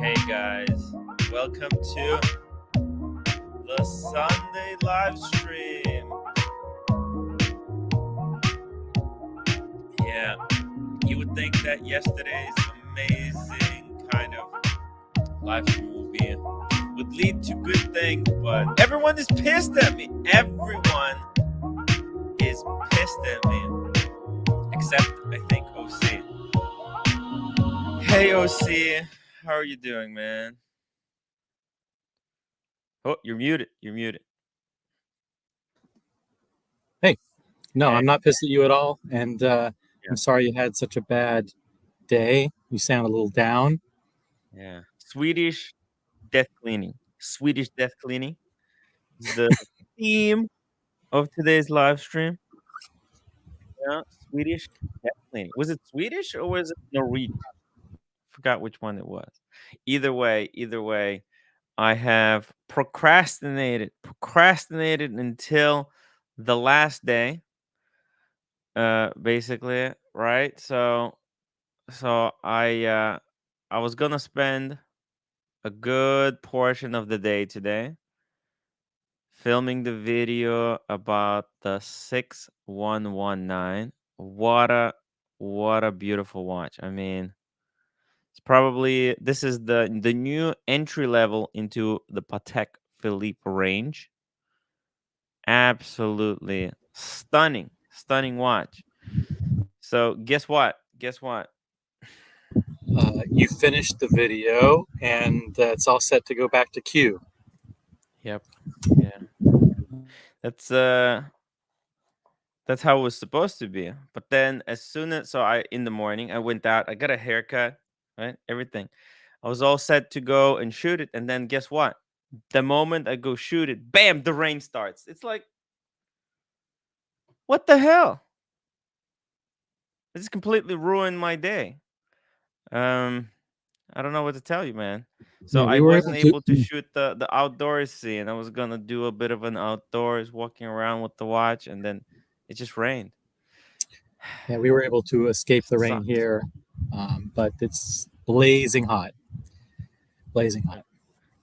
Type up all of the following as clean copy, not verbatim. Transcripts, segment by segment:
Hey guys, welcome to the Sunday live stream. Yeah, you would think that yesterday's amazing kind of live stream would lead to good things, but everyone is pissed at me. Everyone is pissed at me, except I think OC. Hey OC, how are you doing, man? Oh, you're muted. You're muted. Hey, no, Hey. I'm not pissed at you at all. And I'm sorry you had such a bad day. You sound a little down. Yeah. Swedish death cleaning. Swedish death cleaning is the theme of today's live stream. Yeah, Swedish death cleaning. Was it Swedish or was it Norwegian? Forgot which one it was. Either way, I have procrastinated until the last day. Basically, right? So I was gonna spend a good portion of the day today filming the video about the 6119. What a beautiful watch. I mean, this is the new entry level into the Patek Philippe range. Absolutely stunning watch. So guess what? You finished the video, and it's all set to go back to queue. Yep. Yeah. That's That's how it was supposed to be. But then in the morning, I went out, I got a haircut, right? Everything. I was all set to go and shoot it. And then guess what? The moment I go shoot it, bam, the rain starts. It's like, what the hell? This completely ruined my day. I don't know what to tell you, man. So Yeah, I we were wasn't able able to shoot the outdoors scene. I was gonna do a bit of an outdoors walking around with the watch, and then it just rained. Yeah, we were able to escape the rain Sucks. here, but it's blazing hot. Blazing hot.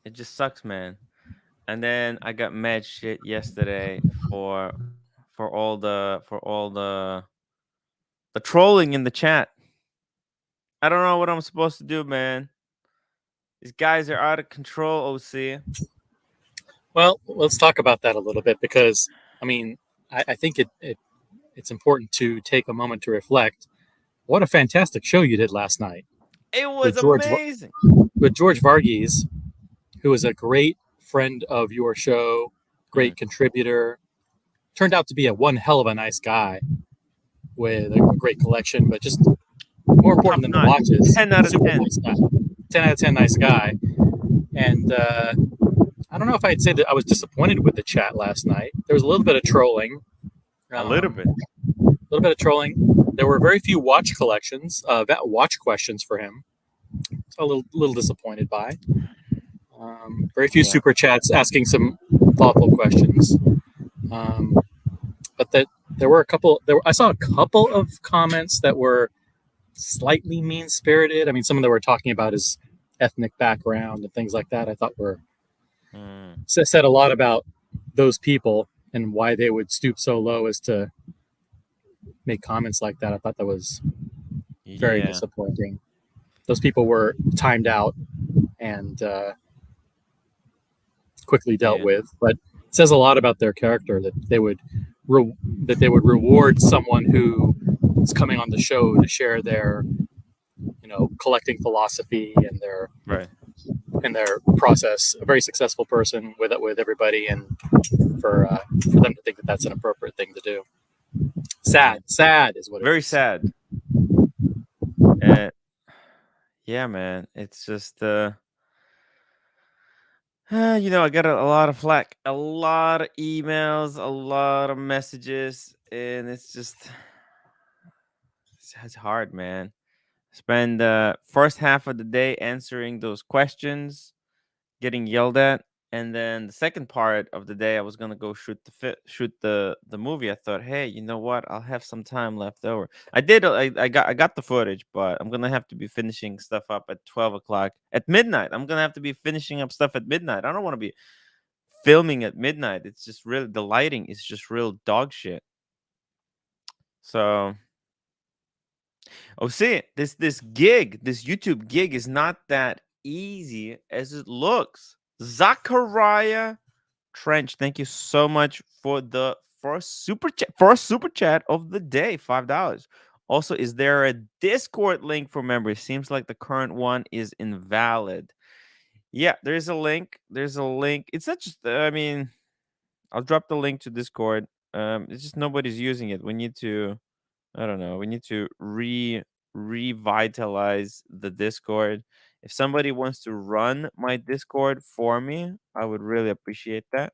It just sucks, man. And then I got mad shit yesterday for all the trolling in the chat. I don't know what I'm supposed to do, man. These guys are out of control, OC. Well, let's talk about that a little bit because, I mean, I think it's important to take a moment to reflect. What a fantastic show you did last night It with was amazing. George Varghese, who is a great friend of your show, great contributor. Turned out to be one hell of a nice guy with a great collection, but just more important than the watches, 10 out of super 10. nice guy. 10 out of 10 nice guy. And I don't know if I'd say that I was disappointed with the chat last night. There was a little bit of trolling. A little bit. A little bit of trolling. There were very few watch questions for him. So a little disappointed by. Very few super chats asking some thoughtful questions. But there were a couple. I saw a couple of comments that were slightly mean spirited. I mean, some of them were talking about his ethnic background and things like that. I thought said a lot about those people and why they would stoop so low as to make comments like that. I thought that was very disappointing. Those people were timed out and quickly dealt with, but it says a lot about their character that they would reward someone who is coming on the show to share their, collecting philosophy and their process. A very successful person with everybody, and for them to think that that's an appropriate thing to do. Sad is what it is. Very sad. Yeah, man. It's just I got a lot of flack, a lot of emails, a lot of messages, and it's hard, man. Spend the first half of the day answering those questions, getting yelled at, And then the second part of the day, I was gonna go shoot the movie. I thought, hey, you know what? I'll have some time left over. I did. I got the footage, but I'm gonna have to be finishing stuff up at 12 o'clock at midnight. I'm gonna have to be finishing up stuff at midnight. I don't want to be filming at midnight. It's just really the lighting is just real dog shit. So, oh, see, this YouTube gig is not that easy as it looks. Zachariah Trench, thank you so much for the first super chat of the day, $5. Also, is there a Discord link for members? Seems like the current one is invalid. Yeah, there's a link. There's a link. It's not just. I mean, I'll drop the link to Discord. It's just nobody's using it. We need to. I don't know. We need to revitalize the Discord. If somebody wants to run my Discord for me, I would really appreciate that.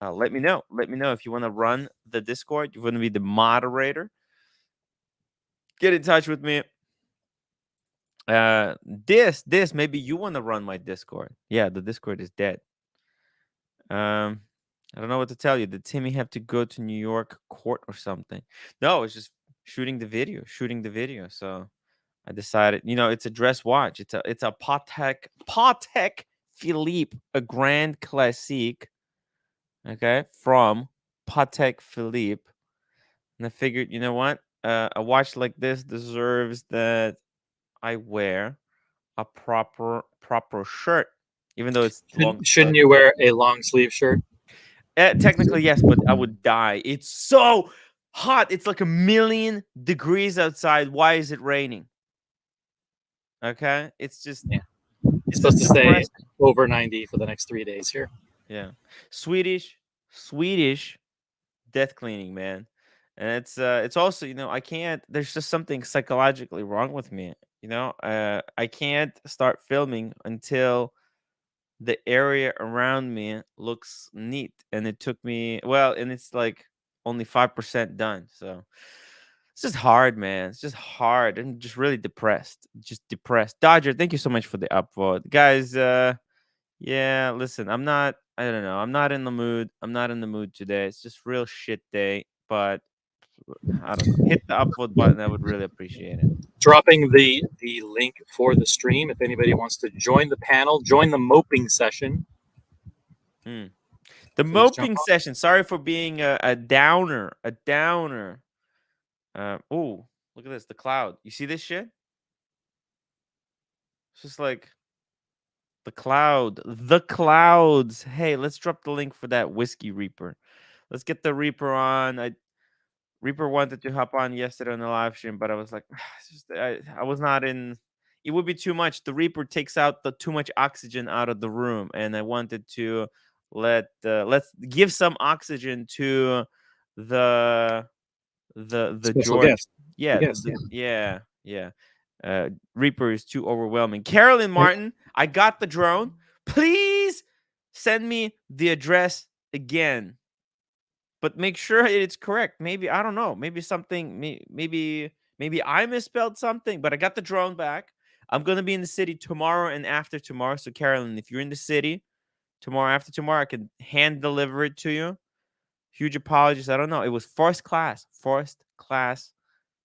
Let me know. Let me know if you want to run the Discord. You want to be the moderator. Get in touch with me. This maybe you want to run my Discord. Yeah, the Discord is dead. I don't know what to tell you. Did Timmy have to go to New York court or something? No, it's just shooting the video. Shooting the video. So I decided, it's a dress watch. It's a Patek Philippe, a Grand Classique. Okay, from Patek Philippe. And I figured, you know what? A watch like this deserves that I wear a proper shirt, even though it's long. Shouldn't you wear a long sleeve shirt? Technically, yes, but I would die. It's so hot. It's like 1,000,000 degrees outside. Why is it raining? Okay, it's just It's supposed to stay over 90 for the next 3 days here. Yeah, Swedish death cleaning, man. And it's also, I can't, there's just something psychologically wrong with me. I can't start filming until the area around me looks neat. And it took me, well, and it's like only 5% done. So it's just hard, man. It's just hard. I'm just really depressed. Just depressed. Dodger, thank you so much for the upvote. Guys, yeah, listen, I don't know. I'm not in the mood. I'm not in the mood today. It's just real shit day. But I don't know. Hit the upvote button. I would really appreciate it. Dropping the link for the stream if anybody wants to join the panel, join the moping session. The moping session. Sorry for being a downer. A downer. Oh, look at this. The cloud. You see this shit? It's just like the cloud. The clouds. Hey, let's drop the link for that Whiskey Reaper. Let's get the Reaper on. Reaper wanted to hop on yesterday on the live stream, but I was like, I was not in. It would be too much. The Reaper takes out the too much oxygen out of the room, and I wanted to let's give some oxygen to the special George. guest. Yeah. Reaper is too overwhelming. Carolyn Martin, I got the drone. Please send me the address again. But make sure it's correct. Maybe I don't know. Maybe something. Maybe I misspelled something. But I got the drone back. I'm gonna be in the city tomorrow and after tomorrow. So Carolyn, if you're in the city tomorrow after tomorrow, I can hand deliver it to you. Huge apologies. I don't know. It was first class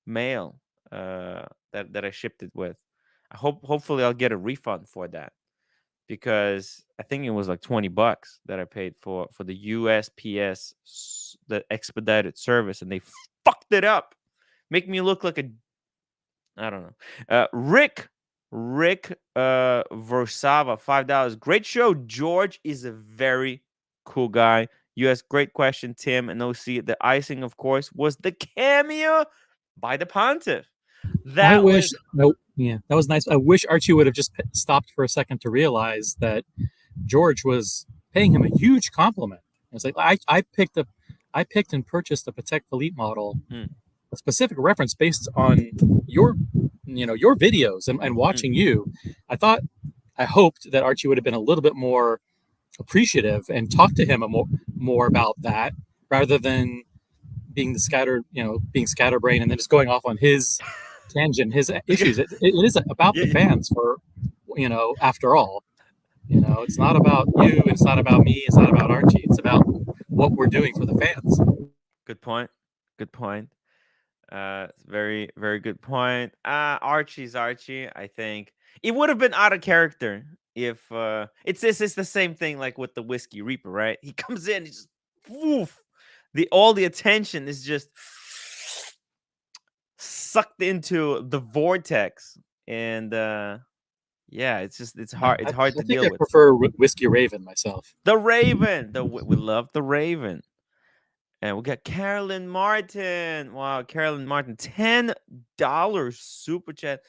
mail that I shipped it with. Hopefully I'll get a refund for that. Because I think it was like $20 that I paid for the USPS, the expedited service, and they fucked it up. Make me look like I don't know. Rick Versava, $5. Great show. George is a very cool guy. US, great question, Tim and OC. The icing, of course, was the cameo by the Pontiff. That was nice. I wish Archie would have just stopped for a second to realize that George was paying him a huge compliment. It's like I picked and purchased a Patek Philippe model, a specific reference based on your videos and watching you. I hoped that Archie would have been a little bit more appreciative and talked to him more about that rather than being scatterbrained and then just going off on his tangent, his issues. It is about the fans for, after all. You know, it's not about you. It's not about me. It's not about Archie. It's about what we're doing for the fans. Good point. Good point. Very, very good point. Archie's Archie. I think it would have been out of character if it's the same thing like with the Whiskey Reaper, right? He comes in, he just woof, all the attention is just sucked into the vortex, and yeah, it's hard. It's hard I to think deal I with. prefer Whiskey Raven myself. The Raven. We love the Raven. And we got Carolyn Martin. Wow, Carolyn Martin, $10 super chat.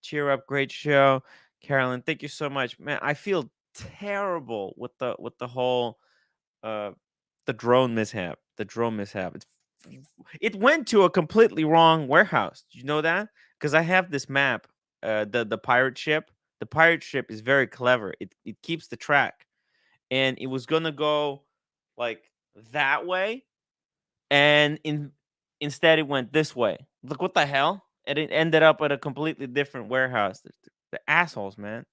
Cheer up, great show, Carolyn. Thank you so much, man. I feel terrible with the whole uh the drone mishap. The drone mishap. It went to a completely wrong warehouse. Do you know that? Because I have this map. The pirate ship. The pirate ship is very clever. It keeps the track, and it was gonna go like that way, and instead it went this way. Look, what the hell? And it ended up at a completely different warehouse. The assholes, man.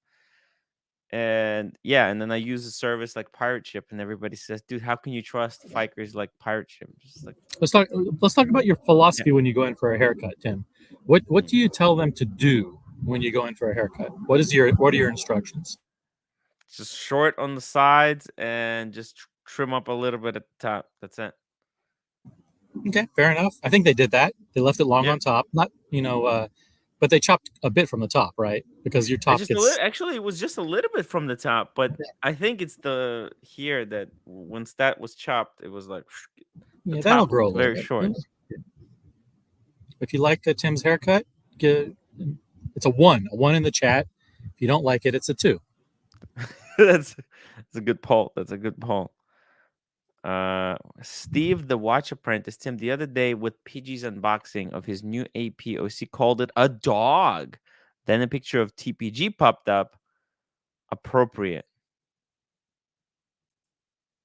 And yeah, and then I use a service like Pirate Ship, and everybody says, "Dude, how can you trust Fikers like Pirate Ship?" Just like, Let's talk. Let's talk about your yeah. philosophy when you go in for a haircut, Tim. What Mm. do you tell them to do when you go in for a haircut? What are your instructions? Just short on the sides and just trim up a little bit at the top. That's it. Okay, fair enough. I think they did that. They left it long Yeah. on top, not but they chopped a bit from the top, right? Because your It's top just a little. gets Actually, it was just a little bit from the top, but I think it's the here that once that was chopped, it was like the yeah, that'll top grow a was little very bit. short. If you like Tim's haircut, get, it's a one in the chat. If you don't like it, it's a two. That's a good poll. That's a good poll. Steve the Watch Apprentice, Tim, the other day with PG's unboxing of his new APOC called it a dog. Then a picture of TPG popped up. Appropriate.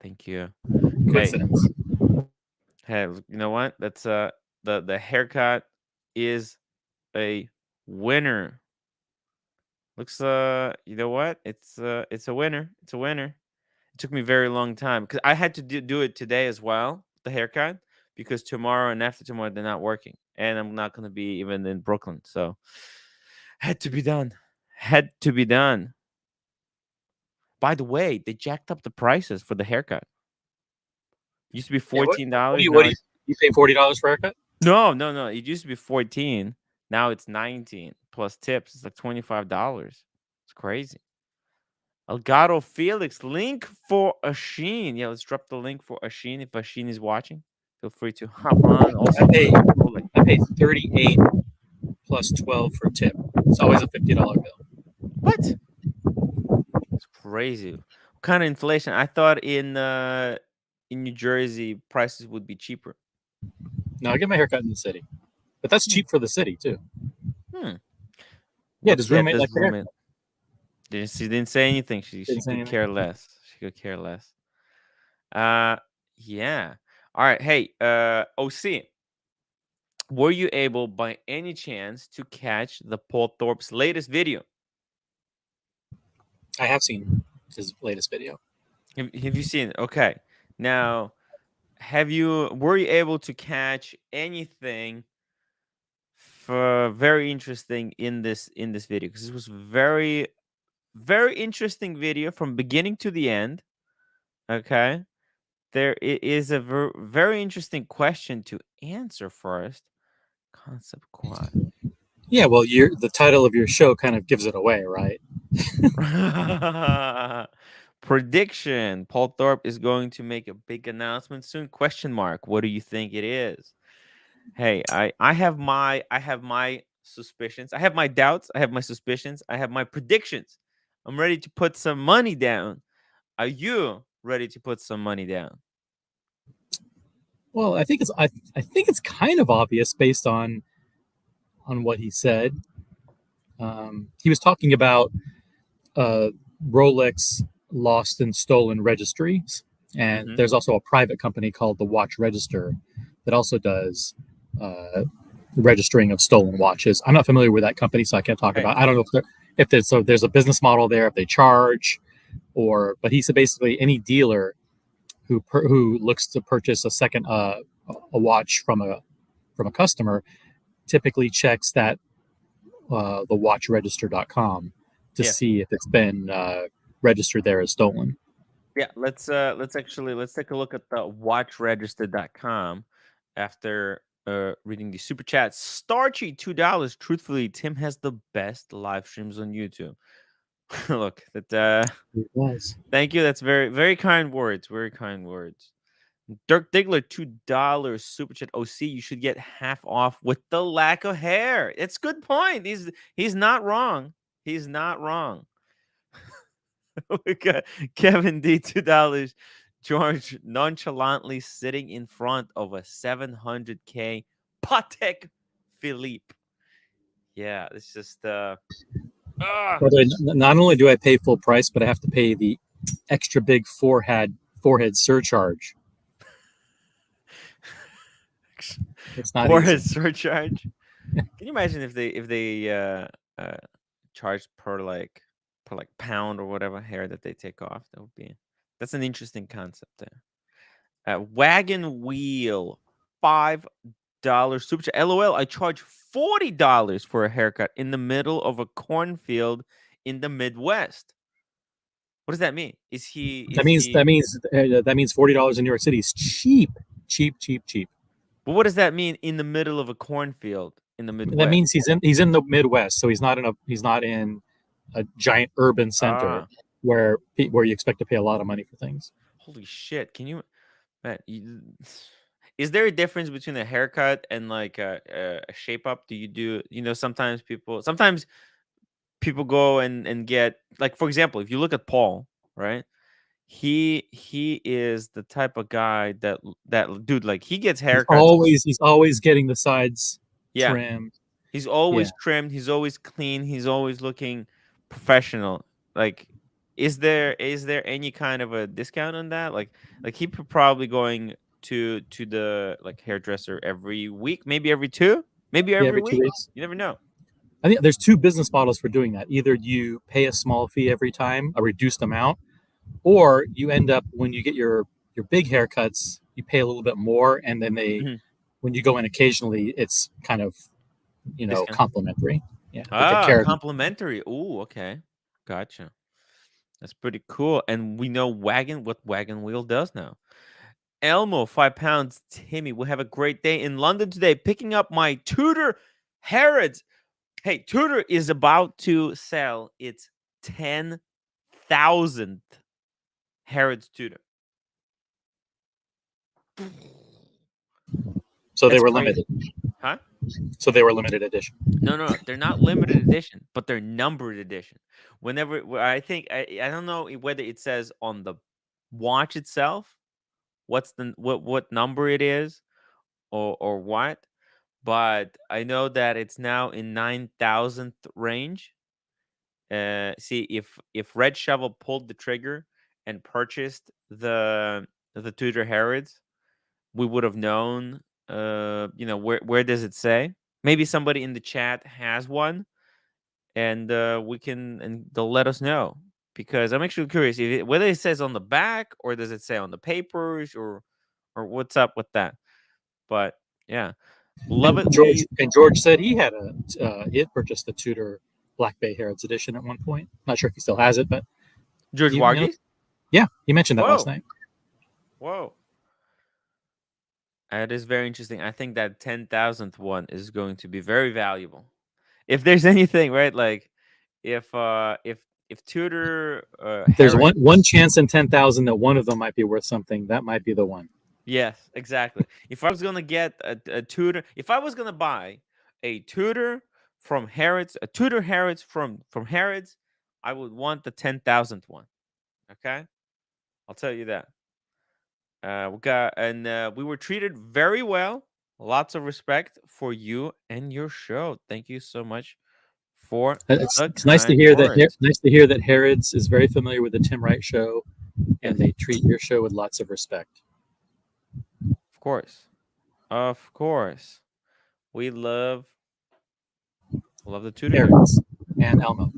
Thank you. Hey, Coincidence. hey, you know what? That's the haircut is a winner. Looks you know what? It's a winner. It's a winner. It took me a very long time because I had to do it today as well, the haircut, because tomorrow and after tomorrow they're not working, and I'm not gonna be even in Brooklyn, so had to be done. Had to be done. By the way, they jacked up the prices for the haircut. Used to be Yeah. $14. What Now do it's you pay $40 for a haircut? no, no, no. It used to be 14. Now it's 19 plus tips. It's like $25. It's crazy. Elgato Felix, link for Ashin. Yeah, let's drop the link for Ashin. If Ashin is watching, feel free to hop on. Also, I pay Rolex. I pay 38 plus 12 for tip. It's always a $50 bill. What? It's crazy. What kind of inflation? I thought in New Jersey prices would be cheaper. No, I get my haircut in the city, but that's Hmm. cheap for the city too. Hmm. Yeah, What? does Yeah, roommate does like the roommate? haircut? She didn't say anything. Didn't She say could anything. care less. She could care less. Uh, yeah. All right. Hey, OC, were you able by any chance to catch the Paul Thorpe's latest video? I have seen his latest video. Have you seen it? Okay. Now, were you able to catch anything for very interesting in this video? Because this was very, very interesting video from beginning to the end. Okay. Is a very interesting question to answer first. Concept quad. Yeah, well, the title of your show kind of gives it away, right? Prediction: Paul Thorpe is going to make a big announcement soon? Question mark. What do you think it is? Hey, I have my suspicions. I have my doubts. I have my suspicions. I have my predictions. I'm ready to put some money down. Are you ready to put some money down? Well, I think it's kind of obvious based on what he said. He was talking about uh, Rolex lost and stolen registries, and Hmm. there's also a private company called the Watch Register that also does registering of stolen watches. I'm not familiar with that company, so I can't talk Hey, about. I don't know if there's a business model there, if they charge. but he said basically any dealer who looks to purchase a watch from a customer typically checks that the watchregister.com to Yeah. see if it's been registered there as stolen. Yeah, let's take a look at the watchregister.com after reading the super chat. Starchy $2. Truthfully, Tim has the best live streams on YouTube. Look, that It was. thank you. That's very, very kind words. Very kind words. Dirk Diggler, $2 super chat. OC, you should get half off with the lack of hair. It's a good point. He's not wrong. He's not wrong. We got Kevin D, $2. George nonchalantly sitting in front of a 700K Patek Philippe. Yeah, it's just ah. By the way, not only do I pay full price, but I have to pay the extra big forehead surcharge. It's not Forehead easy. surcharge. Can you imagine if they charge per pound or whatever hair that they take off? That's an interesting concept there. Wagon wheel, $5 super chat. LOL, I charge $40 for a haircut in the middle of a cornfield in the Midwest. What does that mean? That means $40 in New York City is cheap. But what does that mean in the middle of a cornfield in the Midwest? That means he's in the Midwest, so he's not in a giant urban center Ah, where you expect to pay a lot of money for things. holy shit! Can you, man? Is there a difference between a haircut and like a shape up? Do you do sometimes people go and get, like, for example, if you look at Paul, right? He is the type of guy that dude, like, he gets haircuts. He's always getting the sides Yeah, trimmed. he's Yeah, always trimmed, he's always clean, he's always looking professional. Like, is there any kind of a discount on that? Like he probably going to the, like, hairdresser every week, maybe every two, maybe yeah, every every two week. weeks. You never know. I think there's two business models for doing that. Either you pay a small fee every time, a reduced amount, or you end up when you get your big haircuts, you pay a little bit more, and then Mhm. when you go in occasionally, it's kind of Discount. complimentary. Yeah, they take care of you. Complimentary. Ooh, okay, gotcha. That's pretty cool. And we know what Wagon Wheel does now. Elmo, 5 pounds. Timmy, we'll have a great day in London today, picking up my Tudor Harrods. Hey, Tudor is about to sell its 10,000th Harrods Tudor. So they That's were crazy. limited. Huh? So they were limited edition. No. They're not limited edition, but they're numbered edition. I think, I don't know whether it says on the watch itself what number it is, or what, but I know that it's now in 9,000th range. See, if Red Shovel pulled the trigger and purchased the Tudor Harrods, we would have known. Where does it say? Maybe somebody in the chat has one, and they'll let us know, because I'm actually curious whether it says on the back, or does it say on the papers, or what's up with that. But yeah, love it. George said he had purchased the Tudor Black Bay Harrods edition at one point. Not sure if he still has it, but George you know, Wargis. yeah, he mentioned that last Whoa, night. whoa. That is very interesting. I think that 10,000th one is going to be very valuable. If there's anything, right? Like, if Tudor There's Harrods. one chance in 10,000 that one of them might be worth something. That might be the one. Yes, exactly. If I was gonna get a Tudor, if I was gonna buy a Tudor from Harrods, a Tudor Harrods from Harrods, I would want the 10,000th one. Okay, I'll tell you that. We were treated very well. Lots of respect for you and your show. Thank you so much for the It's nice to kind hear that. words. Nice to hear that Harrods is very familiar with the Tim Wright show, Yes, and they treat your show with lots of respect. of course, of course. We love the Tudor Harrods. Harrods and Elmo.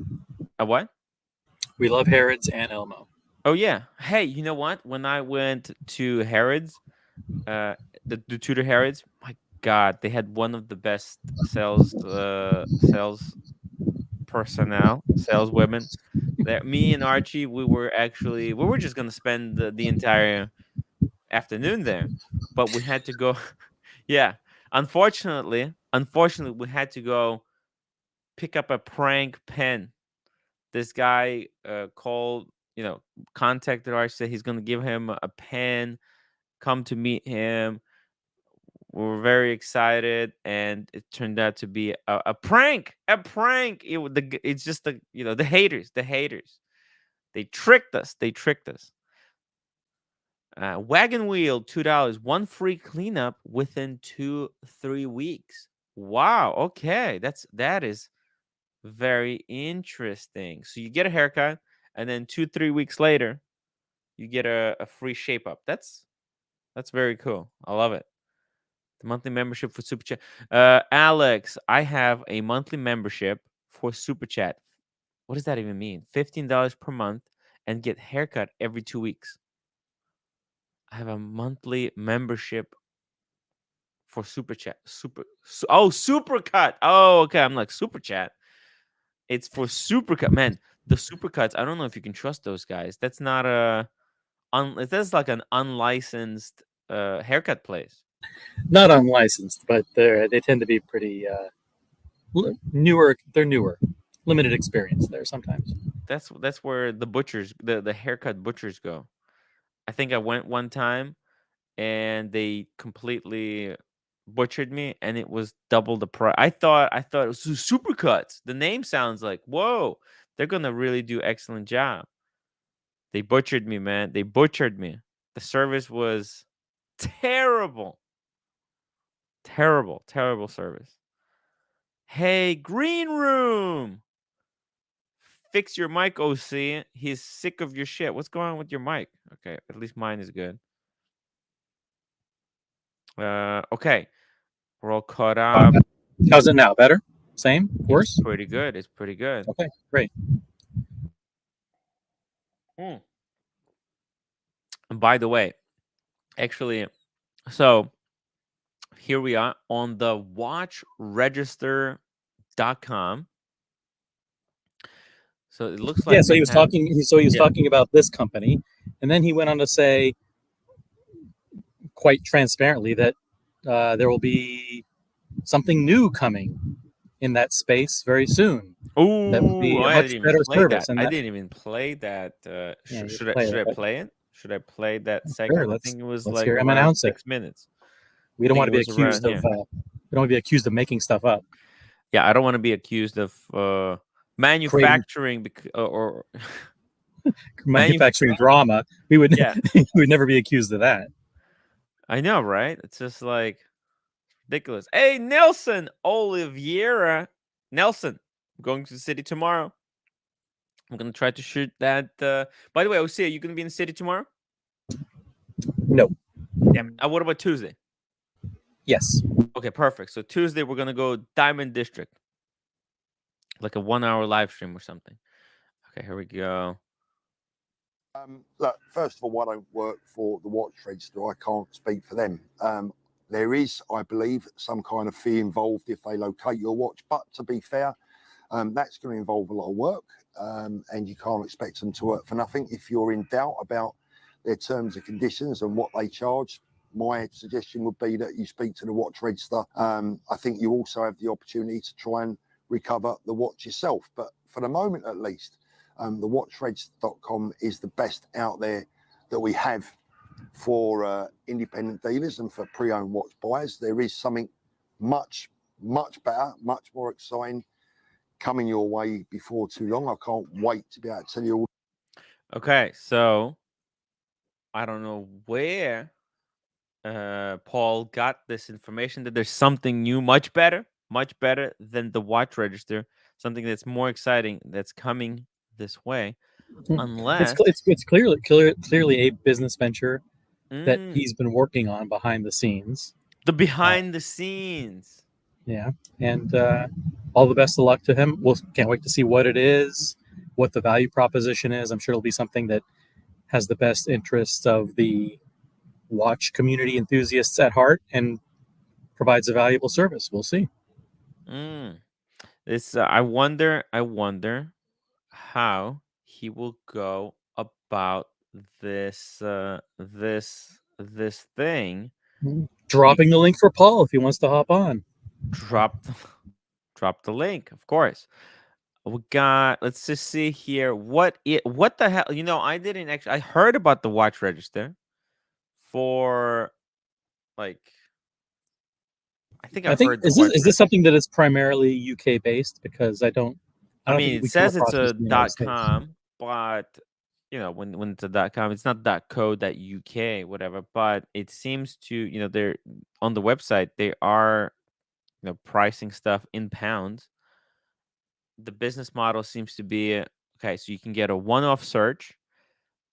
A what? We love Harrods and Elmo. Oh yeah. Hey, you know what? When I went to Harrods, uh, the Tudor Harrods, my God, they had one of the best sales personnel, saleswomen. That me and Archie, we were just gonna spend the entire afternoon there, but we had to go. Yeah, unfortunately, we had to go pick up a prank pen. This guy called, contacted Archie, said he's gonna give him a pen. Come to meet him. We were very excited, and it turned out to be a prank. A prank. It's just the haters. The haters. They tricked us. They tricked us. Wagon wheel, $2. One free cleanup within 2-3 weeks. Wow. Okay, that is very interesting. So you get a haircut, and then 2-3 weeks later, you get a free shape up. That's very cool. I love it. The monthly membership for Super Chat. Alex, I have a monthly membership for Super Chat. What does that even mean? $15 per month and get haircut every 2 weeks. I have a monthly membership for Super Chat. Super Cut. Oh, okay. I'm like Super Chat. It's for Super Cut. Man, the Super Cuts, I don't know if you can trust those guys. That's not that's like an unlicensed haircut place. Not unlicensed, but they tend to be pretty newer. They're newer, limited experience there sometimes. That's where the butchers, the haircut butchers go. I think I went one time and they completely butchered me, and it was double the price. I thought it was Supercuts. The name sounds like, whoa, they're gonna really do excellent job. They butchered me, man. They butchered me. The service was terrible. Terrible, terrible service. Hey, green room. Fix your mic, OC. He's sick of your shit. What's going on with your mic? Okay, at least mine is good. Okay. We're all caught up. How's it now? Better? Same? It's Worse? pretty good. It's pretty good. Okay, great. Mm. And by the way, actually, so here we are on the watchregister.com. So it looks Yeah, like so they he was have. talking. So he was Yeah. talking about this company, and then he went on to say, quite transparently, that there will be something new coming in that space very soon. That would Oh, be a I didn't much even better play service, that. and I that didn't even play that. yeah, you Should I play should it. I But play it? Should I play that sure, segment? I think it was let's like hear him around announce it. 6 minutes. We I don't think want it to be was around accused of here. we don't want to be accused of making stuff up. Yeah, I don't want to be accused of Creating manufacturing or manufacturing drama. We would Yeah, we would never be accused of that. I know, right? It's just like ridiculous. Hey, Nelson Oliveira. Nelson, I'm going to the city tomorrow. I'm gonna try to shoot that. By the way, OC, are you gonna be in the city tomorrow? No. Damn it. What about Tuesday? Yes. Okay, perfect. So Tuesday we're gonna go Diamond District, like a 1 hour live stream or something. Okay, here we go. Look, first of all, I don't work for the watch register. I can't speak for them. There is, I believe, some kind of fee involved if they locate your watch. But to be fair, that's going to involve a lot of work, and you can't expect them to work for nothing. If you're in doubt about their terms and conditions and what they charge, my suggestion would be that you speak to the watch register. I think you also have the opportunity to try and recover the watch yourself. But for the moment, at least, the watchregister.com is the best out there that we have for independent dealers and for pre-owned watch buyers. There is something much, much better, much more exciting coming your way before too long. I can't wait to be able to tell you all. Okay, so I don't know where Paul got this information that there's something new, much better than the watch register, something that's more exciting that's coming this way. Unless It's clearly a business venture that mm, he's been working on behind the scenes. the behind the scenes. Yeah, and all the best of luck to him. Can't wait to see what it is, what the value proposition is. I'm sure it'll be something that has the best interests of the watch community enthusiasts at heart and provides a valuable service. We'll see. Mm. This I wonder how he will go about this thing. Dropping the link for Paul if he wants to hop on. Drop drop the link, of course. We got, let's just see here. What the hell? I didn't actually, I heard about the watch register for like, I think I I've think heard the is this watch is this register. something that is primarily UK based? Because I don't I mean, think it we come says it's across this a in the United States. .com, but when it's a .com, it's not .co .uk whatever. But it seems to, they're on the website. They are, pricing stuff in pounds. The business model seems to be okay. So you can get a one-off search,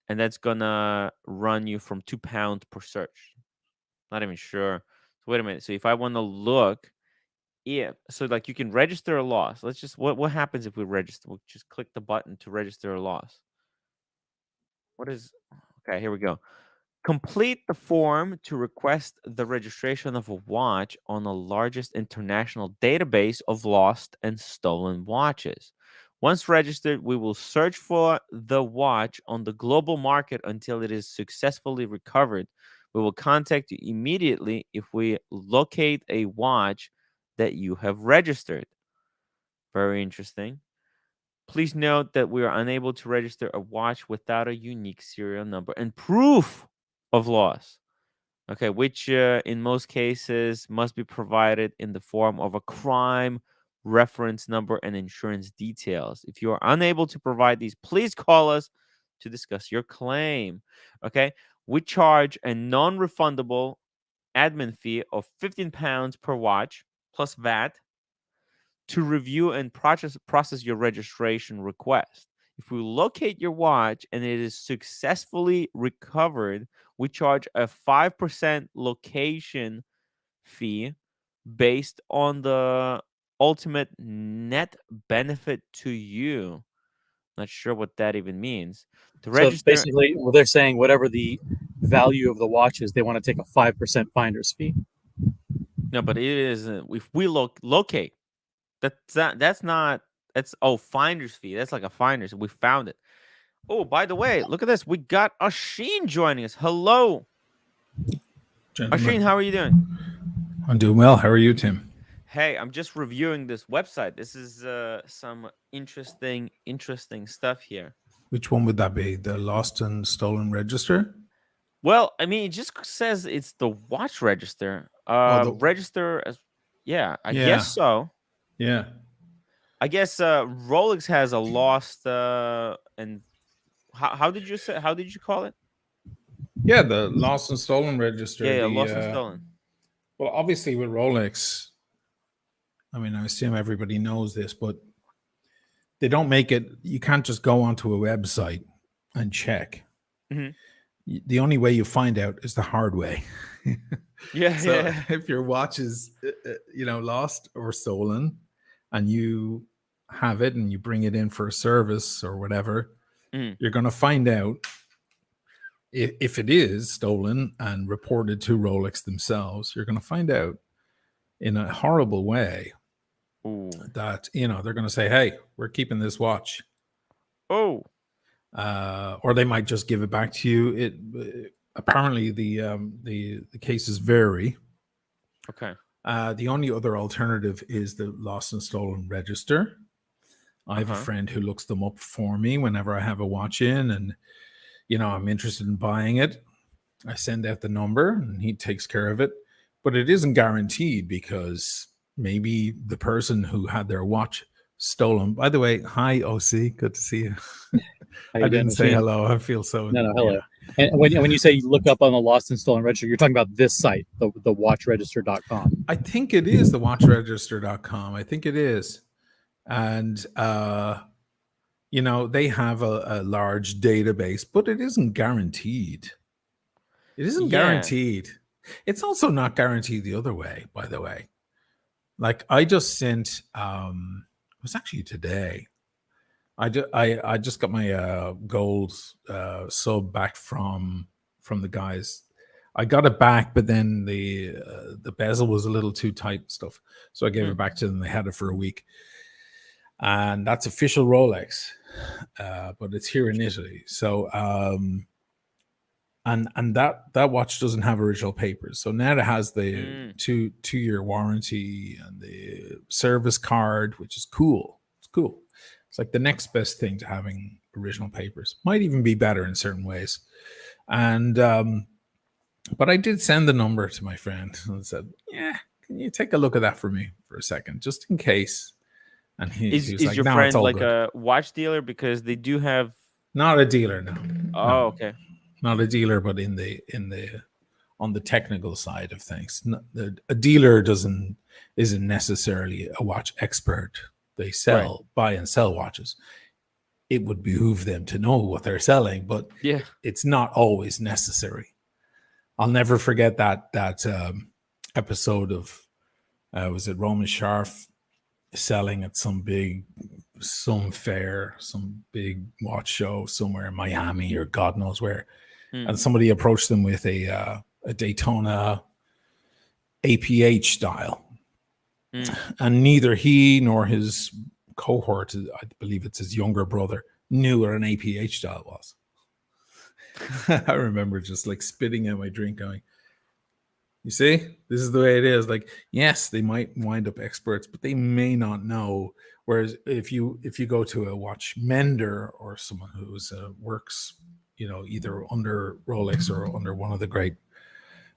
and that's gonna run you from £2 per search. Not even sure. So wait a minute. So if I want to look, yeah. So like you can register a loss. Let's just what happens if we register? We'll just click the button to register a loss. What is okay? Here we go. Complete the form to request the registration of a watch on the largest international database of lost and stolen watches. Once registered, we will search for the watch on the global market until it is successfully recovered. We will contact you immediately if we locate a watch that you have registered. Very interesting. Please note that we are unable to register a watch without a unique serial number and proof of loss. Okay, which in most cases must be provided in the form of a crime reference number and insurance details. If you are unable to provide these, please call us to discuss your claim. Okay, we charge a non refundable admin fee of £15 per watch plus VAT to review and process your registration request. If we locate your watch and it is successfully recovered, we charge a 5% location fee based on the ultimate net benefit to you. Not sure what that even means. To So register, basically, well, they're saying whatever the value of the watch is, they want to take a 5% finder's fee. no, but it is if we locate. That's not that's finder's fee. That's like a finder's. We found it. Oh, by the way, look at this. We got Asheen joining us. Hello, Asheen. Gentlemen, How are you doing? I'm doing well. How are you, Tim? Hey, I'm just reviewing this website. This is some interesting stuff here. Which one would that be? The lost and stolen register? Well, I mean, it just says it's the watch register. Oh, Register as, yeah, I guess yeah, so. yeah, I guess Rolex has a lost and how did you say? How did you call it? yeah. The lost and stolen Yeah, register. yeah, The lost and stolen. well, obviously with Rolex, I mean, I assume everybody knows this, but they don't make it. You can't just go onto a website and check. Mhm. The only way you find out is the hard way. Yeah, So yeah. if your watch is, lost or stolen, and you have it and you bring it in for a service or whatever, Mhm. you're going to find out if it is stolen and reported to Rolex themselves. You're going to find out in a horrible way Ooh. that they're going to say, "Hey, we're keeping this watch," Oh. or they might just give it back to you. Apparently the cases vary. Okay. The only other alternative is the lost and stolen register. I have a friend who looks them up for me whenever I have a watch in, and I'm interested in buying it. I send out the number, and he takes care of it. But it isn't guaranteed because maybe the person who had their watch stolen. By the way, hi OC, good to see you. How I you doing, didn't say Machine? hello. I feel so. No, hello. Yeah. And when you say you look up on the lost and stolen register, you're talking about this site, the watchregister.com. I think it is the watchregister.com. I think it is. And they have a large database, but it isn't guaranteed. It isn't Yeah. guaranteed. It's also not guaranteed the other way, by the way. Like I just sent, it was actually today. I just got my gold sub back from the guys. I got it back, but then the bezel was a little too tight and stuff, so I gave it back to them. They had it for a week, and that's official Rolex, but it's here in Italy. So and that watch doesn't have original papers. So now it has the 2-year warranty and the service card, which is cool. It's cool. It's like the next best thing to having original papers. Might even be better in certain ways. And but I did send the number to my friend and said, "Yeah, can you take a look at that for me for a second, just in case?" And he was Is like, your "No, friend it's all like good." a watch dealer? Because they do have. Not a dealer, no. Oh, No. okay. Not a dealer, but in the on the technical side of things. A dealer isn't necessarily a watch expert. They buy and sell watches. It would behoove them to know what they're selling, but Yeah. it's not always necessary. I'll never forget that episode of was it Roman Scharf selling at some big watch show somewhere in Miami or God knows where, and somebody approached them with a Daytona APH dial, and neither he nor his cohort, I believe it's his younger brother, knew what an APH dial was. I remember just like spitting out my drink going, you see, this is the way it is. Like, yes, they might wind up experts, but they may not know. Whereas if you go to a watch mender or someone who's works, either under Rolex or under one of the great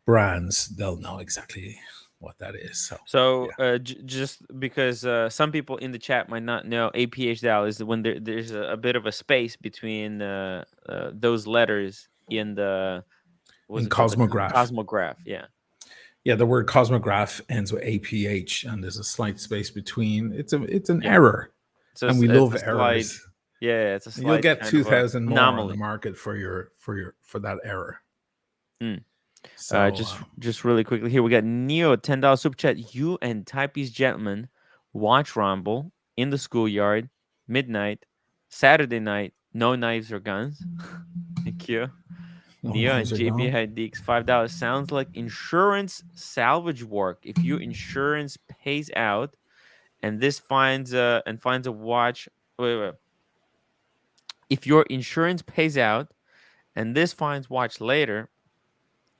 brands, they'll know exactly what that is. So just because some people in the chat might not know, APH dial is when there's a bit of a space between those letters in the cosmograph. Cosmograph, yeah. Yeah, the word cosmograph ends with APH, and there's a slight space between. It's an error, and we love errors. Yeah, it's a slight. You'll get 2,000 more on the market for that error. So just really quickly here, we got Neo $10 super chat. You and Typee's gentleman watch Rumble in the schoolyard, midnight, Saturday night. No knives or guns. Thank you. Neo and JP Deeks $5. Sounds like insurance salvage work. If your insurance pays out, and this finds a watch. Wait. If your insurance pays out, and this finds watch later,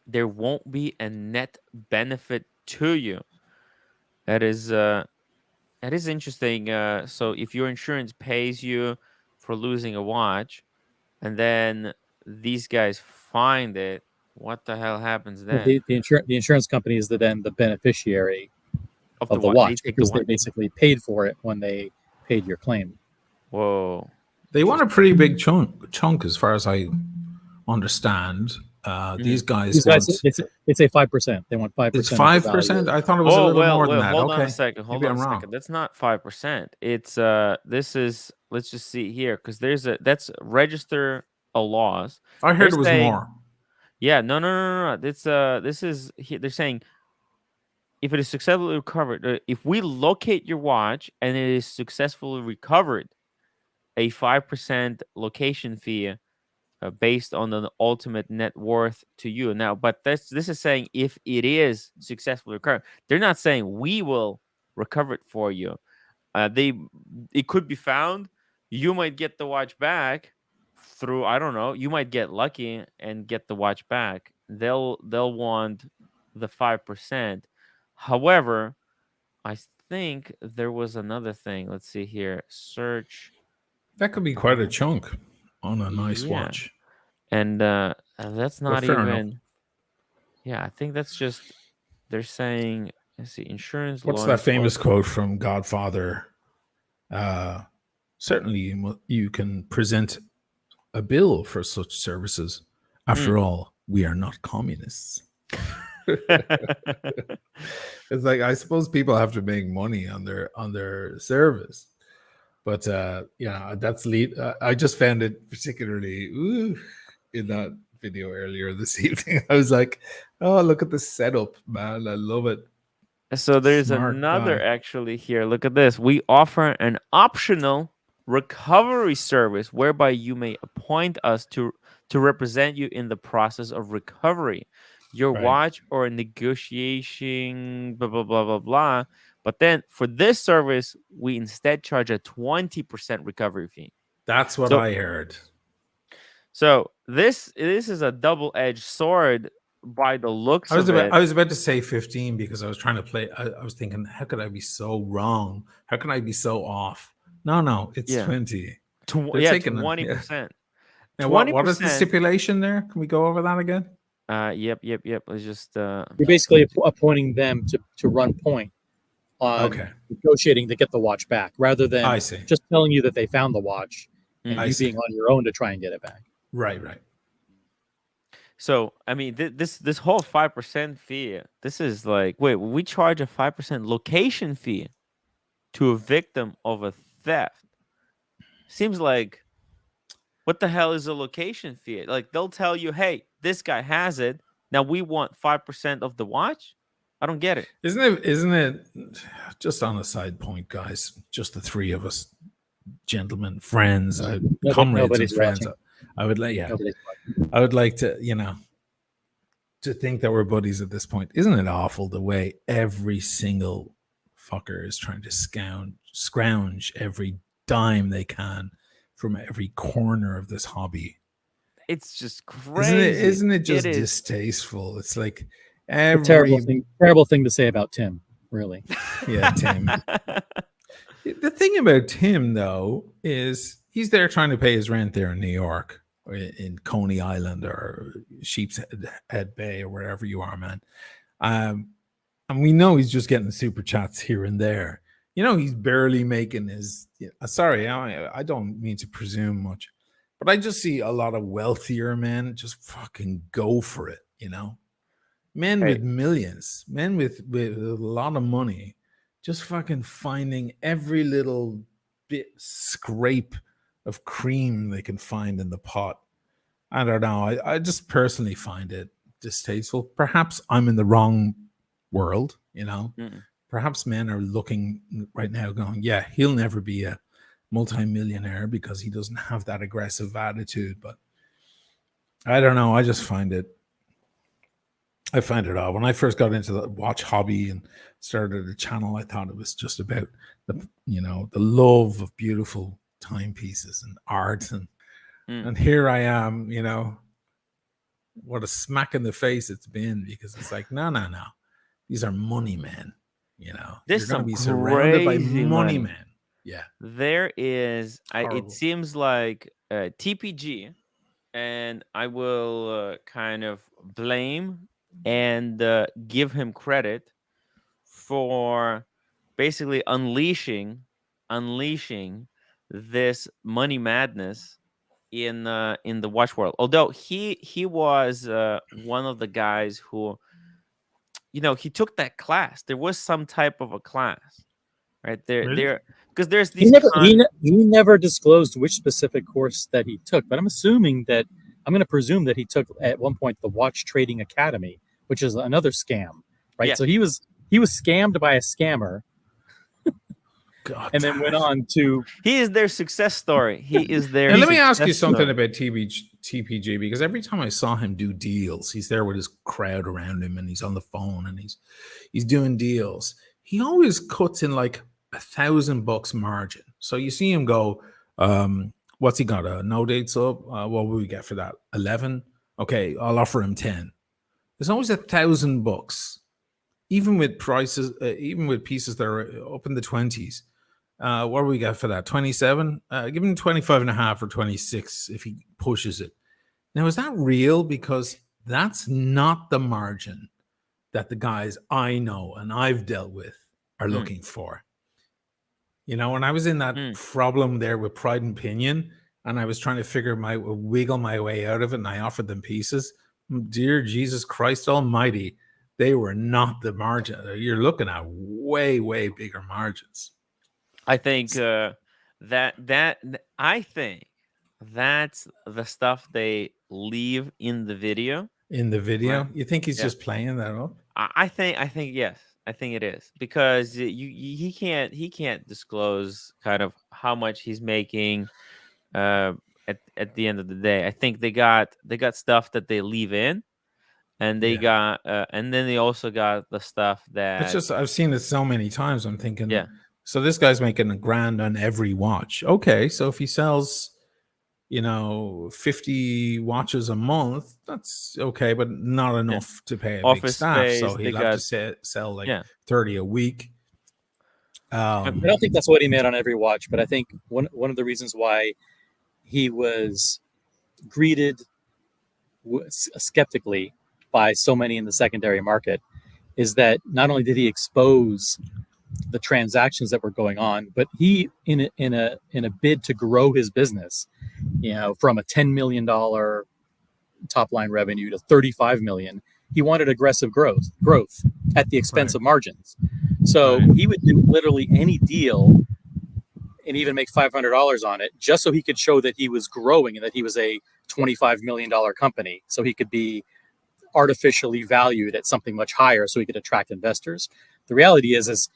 there won't be a net benefit to you. That is interesting. So if your insurance pays you for losing a watch, and then these guys find it, what the hell happens then? Well, the insurance company is then the beneficiary of the watch, because they basically paid for it when they paid your claim. Whoa. They want a pretty big chunk as far as I understand. These guys it's a 5%. They want 5%. It's 5%. I thought it was a little more than that. Hold on a second. Hold on a second. That's not 5%. It's this is, let's just see here, because that's register a loss. I heard it was more. Yeah, no. It's this is, they're saying if it is successfully recovered, if we locate your watch and it is successfully recovered, a 5% location fee based on the ultimate net worth to you. Now, but this is saying if it is successfully recovered. They're not saying we will recover it for you. It could be found. You might get the watch back through, I don't know. You might get lucky and get the watch back. They'll want the 5%. However, I think there was another thing. Let's see here. Search. That could be quite a chunk on a nice watch. And that's not even enough. Yeah, I think that's just, they're saying, let's see, insurance. What's that famous quote from Godfather? Certainly you can present a bill for such services. After all, we are not communists. It's like, I suppose people have to make money on their service. But that's I just found it particularly in that video earlier this evening. I was like, oh, look at the setup, man. I love it. So there's another actually here. Look at this. We offer an optional recovery service whereby you may appoint us to represent you in the process of recovery your Right. watch or negotiation blah blah blah blah blah. But then for this service we instead charge a 20% recovery fee. That's what So I heard. so this is a double-edged sword by the looks I was of about it. I was about to say 15 because I was trying to play. I was thinking, how could I be so wrong? How can I be so off? No, it's Yeah. 20. They're Yeah, taking 20%. Now, what is the 20%. stipulation there? Can we go over that again? Yep. Let's just You're basically appointing them to run point on Okay. negotiating to get the watch back, rather than I see. just telling you that they found the watch and I you see. being on your own to try and get it back. Right. So I mean, this whole 5% fee. This is like, wait, we charge a 5% location fee to a victim of a theft. Seems like, what the hell is a location fee? Like they'll tell you, hey, this guy has it. Now we want 5% of the watch. I don't get it. Isn't it just on a side point, guys? Just the three of us, gentlemen, friends, comrades and Nobody's friends. watching. I would like to, to think that we're buddies at this point. Isn't it awful the way every single fucker is trying to scrounge every dime they can from every corner of this hobby? It's just crazy. Isn't it just It is. distasteful? It's like A terrible thing to say about Tim, really. Yeah, Tim. The thing about Tim, though, is he's there trying to pay his rent there in New York, or in Coney Island, or Sheepshead Bay, or wherever you are, man. And we know he's just getting super chats here and there. He's barely making his. Sorry, I don't mean to presume much, but I just see a lot of wealthier men just fucking go for it. Men with millions, men with a lot of money, just fucking finding every little bit scrape of cream they can find in the pot. I don't know. I just personally find it distasteful. Perhaps I'm in the wrong world, Perhaps men are looking right now going, yeah, he'll never be a multimillionaire because he doesn't have that aggressive attitude. But I don't know. I just find it odd. When I first got into the watch hobby and started a channel, I thought it was just about the love of beautiful timepieces and art, and here I am, what a smack in the face it's been, because it's like, no, these are money men. You're going to be surrounded by money men. Yeah, there is. Horrible. It seems like TPG, and I will kind of blame and give him credit for basically unleashing this money madness in the watch world. Although he was one of the guys who, he took that class. There was some type of a class, right there. Really? There, because there's these. He never disclosed which specific course that he took, but I'm going to presume that he took at one point the Watch Trading Academy, which is another scam, right? Yeah. So he was scammed by a scammer, God, and then went on to. He is their success story. He is their. And let me ask you something story. about TPG, because every time I saw him do deals, he's there with his crowd around him, and he's on the phone, and he's doing deals. He always cuts in like $1,000 margin. So you see him go, what's he got? No dates up. What will we get for that? 11. Okay, I'll offer him 10. There's always $1,000, even with prices, even with pieces that are up in the 20s. What do we get for that? 27. Give him 25.5 or 26 if he pushes it. Now, is that real? Because that's not the margin that the guys I know and I've dealt with are looking for. When I was in that problem there with Pride and Pinion, and I was trying to wiggle my way out of it, and I offered them pieces. Dear Jesus Christ Almighty, they were not the margin. You're looking at way, way bigger margins. I think I think that's the stuff they leave in the video. In the video, Right. You think he's just playing that up? I think yes. I think it is because he can't disclose kind of how much he's making at the end of the day. I think they got stuff that they leave in, and they Yeah. got and then they also got the stuff It's that just I've seen it so many times. I'm thinking, yeah so this guy's making $1,000 on every watch. Okay, so if he sells, 50 watches a month, that's okay, but not yeah enough to pay a big office staff. So space. They he'll have to got sell like yeah 30 a week. I don't think that's what he made on every watch, but I think one of the reasons why he was greeted skeptically by so many in the secondary market is that not only did he expose the transactions that were going on, but he in a bid to grow his business, from a $10 million top line revenue to 35 million, he wanted aggressive growth at the expense Right. of margins. So Right. he would do literally any deal and even make $500 on it just so he could show that he was growing and that he was a $25 million company, so he could be artificially valued at something much higher so he could attract investors. The reality is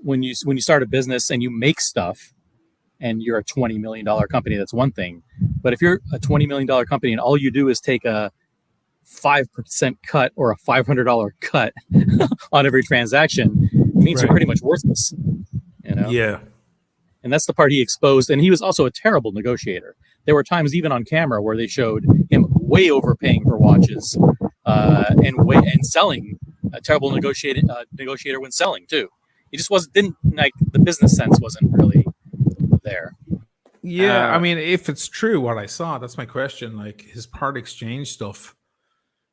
when you start a business and you make stuff and you're a $20 million company, that's one thing. But if you're a $20 million company and all you do is take a 5% cut or a $500 cut on every transaction, it means Right. you're pretty much worthless. Yeah. And that's the part he exposed. And he was also a terrible negotiator. There were times even on camera where they showed him way overpaying for watches and selling. A terrible negotiator when selling too. He just didn't like the business sense wasn't really there. Yeah, I mean, if it's true what I saw, that's my question. Like his part exchange stuff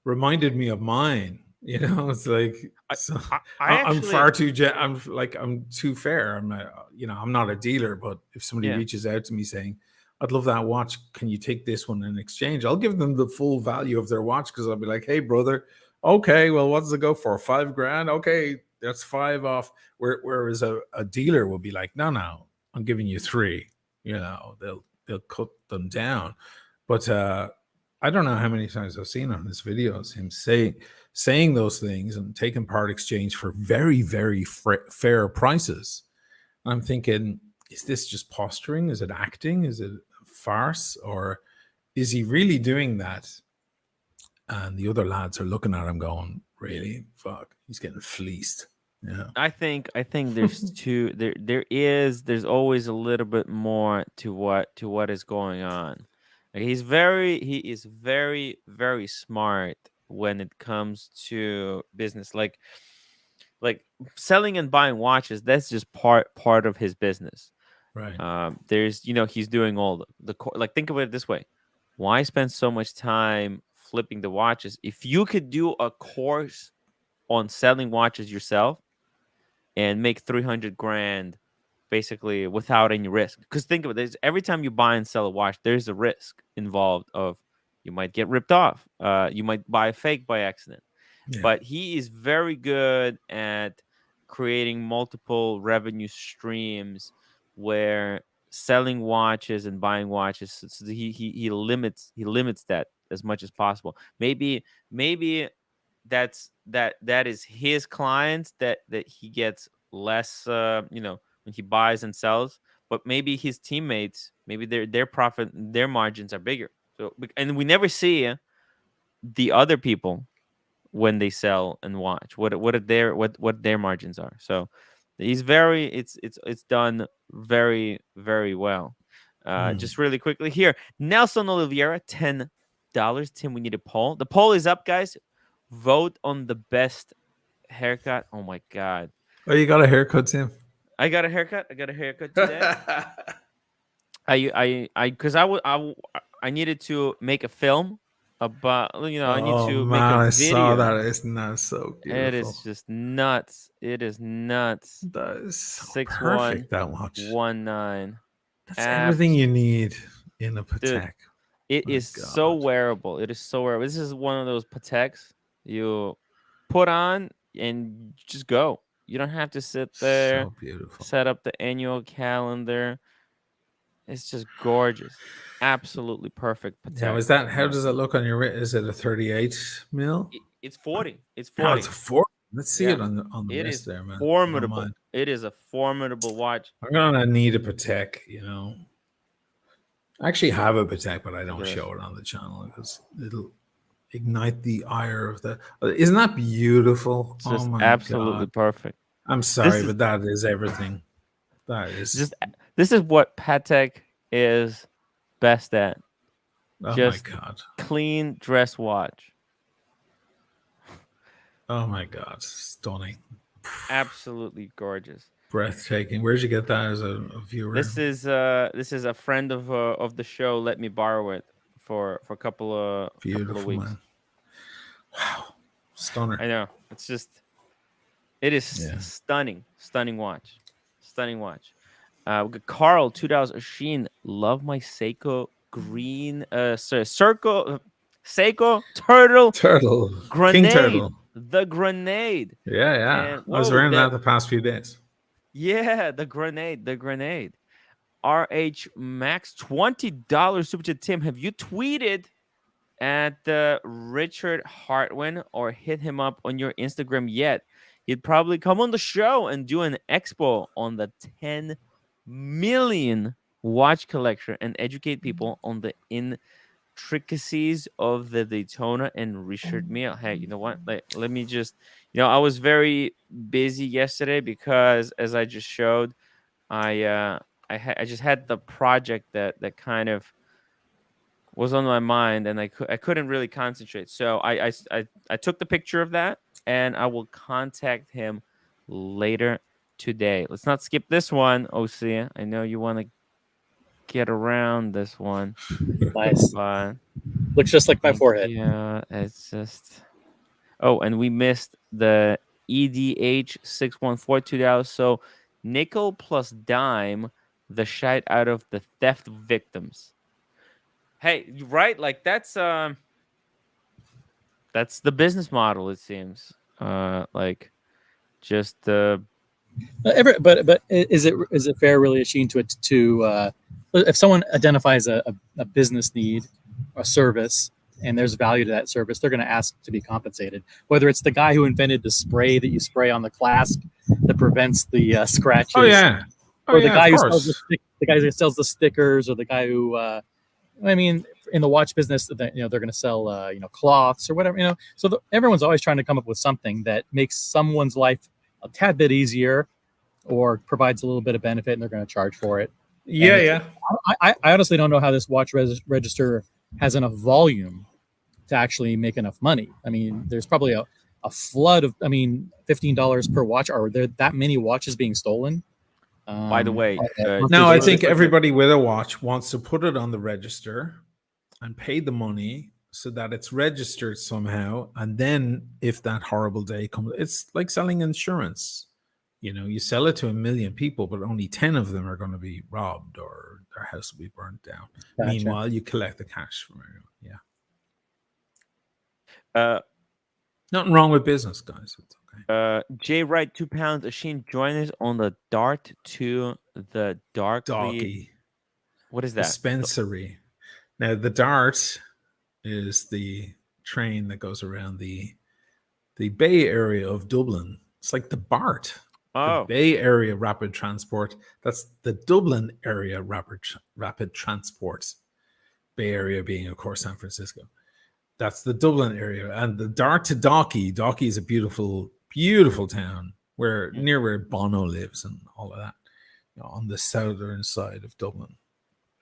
reminded me of mine. It's like so, I I'm actually far too. I'm too fair. I'm not. I'm not a dealer. But if somebody yeah reaches out to me saying, "I'd love that watch. Can you take this one in exchange?" I'll give them the full value of their watch because I'll be like, "Hey, brother, okay, well, what does it go for? $5,000? Okay, that's five off." Whereas a dealer will be like, "No, I'm giving you three." They'll cut them down. But I don't know how many times I've seen on his videos him saying those things and taking part exchange for very, very fair prices. I'm thinking, is this just posturing? Is it acting? Is it a farce? Or is he really doing that? And the other lads are looking at him going, really? Fuck, he's getting fleeced. Yeah. I think there's two there's always a little bit more to what is going on. Like he is very, very smart when it comes to business. Like selling and buying watches, that's just part of his business. Right. There's he's doing all like think of it this way. Why spend so much time flipping the watches if you could do a course on selling watches yourself and make 300 grand basically without any risk? Because think of it, every time you buy and sell a watch, there's a risk involved of you might get ripped off, you might buy a fake by accident. Yeah. But he is very good at creating multiple revenue streams where selling watches and buying watches, so he limits that as much as possible. Maybe that is his clients that he gets less when he buys and sells, but maybe his teammates, maybe their profit, their margins are bigger. So and we never see the other people when they sell and watch what their margins are. So he's very it's done very, very well. Just really quickly here, Nelson Oliveira, $10. Tim, we need a poll. The poll is up, guys. Vote on the best haircut. Oh my god, Oh, you got a haircut, Tim? I got a haircut today. I needed to make a film about, I need Oh to make a man, I saw video. that. Isn't that so It beautiful? is just nuts. It is nuts. That is so 6'1", perfect. That watch. 19. That's everything you need in a Dude, Patek. it My is so God, wearable. It is so wearable. This is one of those Pateks you put on and just go. You don't have to sit there, so beautiful. set up the annual calendar. It's just gorgeous. Absolutely perfect Now, Patek. is that how does it look on your wrist? Is it a 38 mil? It's 40. It's Oh, 40. it's a 40. Let's see Yeah. it on the It list is there, man. If you don't formidable. mind. It is a formidable watch. I'm gonna need a Patek, you know. I actually have a Patek, but I don't at this. show it on the channel because it'll ignite the ire of the. Isn't that beautiful? It's Oh just my absolutely god! perfect. I'm sorry, but that is everything. That is Just this is what Patek is best at. Oh my Just god! clean dress watch. Oh my god! Stunning, Absolutely gorgeous. breathtaking. Where'd you get that as a viewer? This is a friend of the show let me borrow it for a couple of Beautiful, weeks. man. Wow, stunner. I know. It's just it is stunning watch. Stunning watch. We got Carl 2000 Sheen. Love my Seiko green circle Seiko turtle King grenade. turtle. The grenade. Yeah. And I was wearing that the past few days. Yeah, the grenade. RH Max $20 super chat. Tim, have you tweeted at Richard Hartwin or hit him up on your Instagram yet? He'd probably come on the show and do an expo on the 10 million watch collection and educate people on the intricacies of the Daytona and Richard Mille. Hey, you know what? Let me just, I was very busy yesterday because, as I just showed, I just had the project that kind of was on my mind, and I couldn't really concentrate. So I took the picture of that, and I will contact him later today. Let's not skip this one, OC. I know you want to get around this one. Nice. But Looks just like my forehead. yeah, it's just. Oh, and we missed the EDH 614 So nickel plus dime the shite out of the theft victims. Hey, right? Like that's the business model, it seems. Like just But is it fair, really, Sheen, to if someone identifies a business need, a service, and there's value to that service, they're going to ask to be compensated. Whether it's the guy who invented the spray that you spray on the clasp that prevents the scratches, or the guy who sells the guy who sells the stickers, or the guy who, I mean, in the watch business, that they're going to sell cloths or whatever. So everyone's always trying to come up with something that makes someone's life a tad bit easier or provides a little bit of benefit, and they're going to charge for it. Yeah. I honestly don't know how this watch register has enough volume to actually make enough money. I mean, there's probably a flood of, $15 per watch. Are there that many watches being stolen? By the way, no, I think everybody with a watch wants to put it on the register and pay the money so that it's registered somehow. And then if that horrible day comes, it's like selling insurance. You sell it to 1 million people, but only 10 of them are going to be robbed or their house will be burnt down. Gotcha. Meanwhile, you collect the cash from everyone. Yeah. Nothing wrong with business, guys. It's okay. J Wright, 2 pounds. Asheen, join us on the Dart to the Darkly. What is that? Dispensary. Now, the Dart is the train that goes around the Bay Area of Dublin. It's like the BART. The Bay Area Rapid Transport. That's the Dublin area rapid transport. Bay Area being, of course, San Francisco. That's the Dublin area. And the Dart to Dalkey. Dalkey is a beautiful, beautiful town near where Bono lives and all of that. On the southern side of Dublin.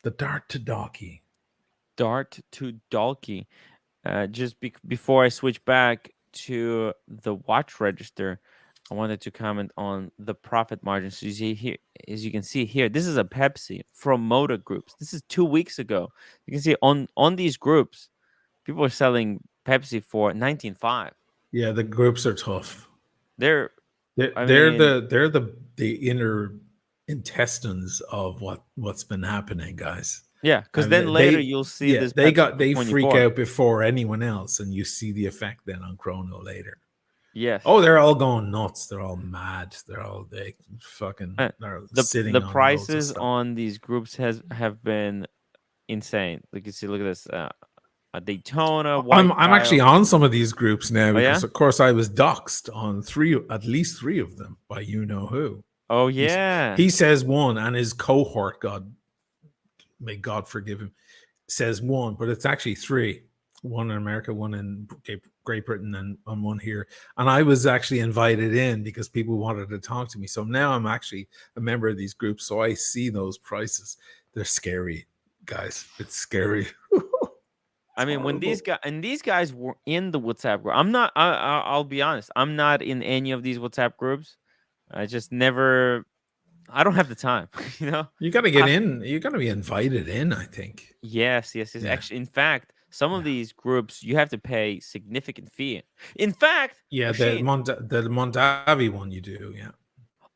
The Dart to Dalkey. Dart to Dalkey. Just before I switch back to the watch register, I wanted to comment on the profit margins. So you see here, as you can see here, this is a Pepsi from Moda Groups. This is 2 weeks ago. You can see on these groups, people are selling Pepsi for 19.5. Yeah, the groups are tough. They're the inner intestines of what's been happening, guys. Yeah, because then later you'll see this. They freak out before anyone else, and you see the effect then on Chrono later. Yes. Oh, they're all going nuts. They're all mad. They're fucking sitting. The prices on these groups have been insane. Like you see, look at this. Daytona, White I'm actually Style. on some of these groups now Oh because, yeah. of course, I was doxxed on at least three of them by you know who. Oh He's, yeah. he says one, and his cohort, God may God forgive him, says one, but it's actually three. One in America, one in Great Britain, and one here. And I was actually invited in because people wanted to talk to me. So now I'm actually a member of these groups. So I see those prices. They're scary, guys. It's scary. I mean, when horrible. these guys were in the WhatsApp group, I'm not. I'll be honest. I'm not in any of these WhatsApp groups. I just never. I don't have the time. You know. You got to get I, in. You got to be invited in, I think. yes. Yeah. Actually, in fact, some of Yeah. these groups you have to pay significant fee. In fact, Yeah, the Rashid, Mondavi one you do, yeah.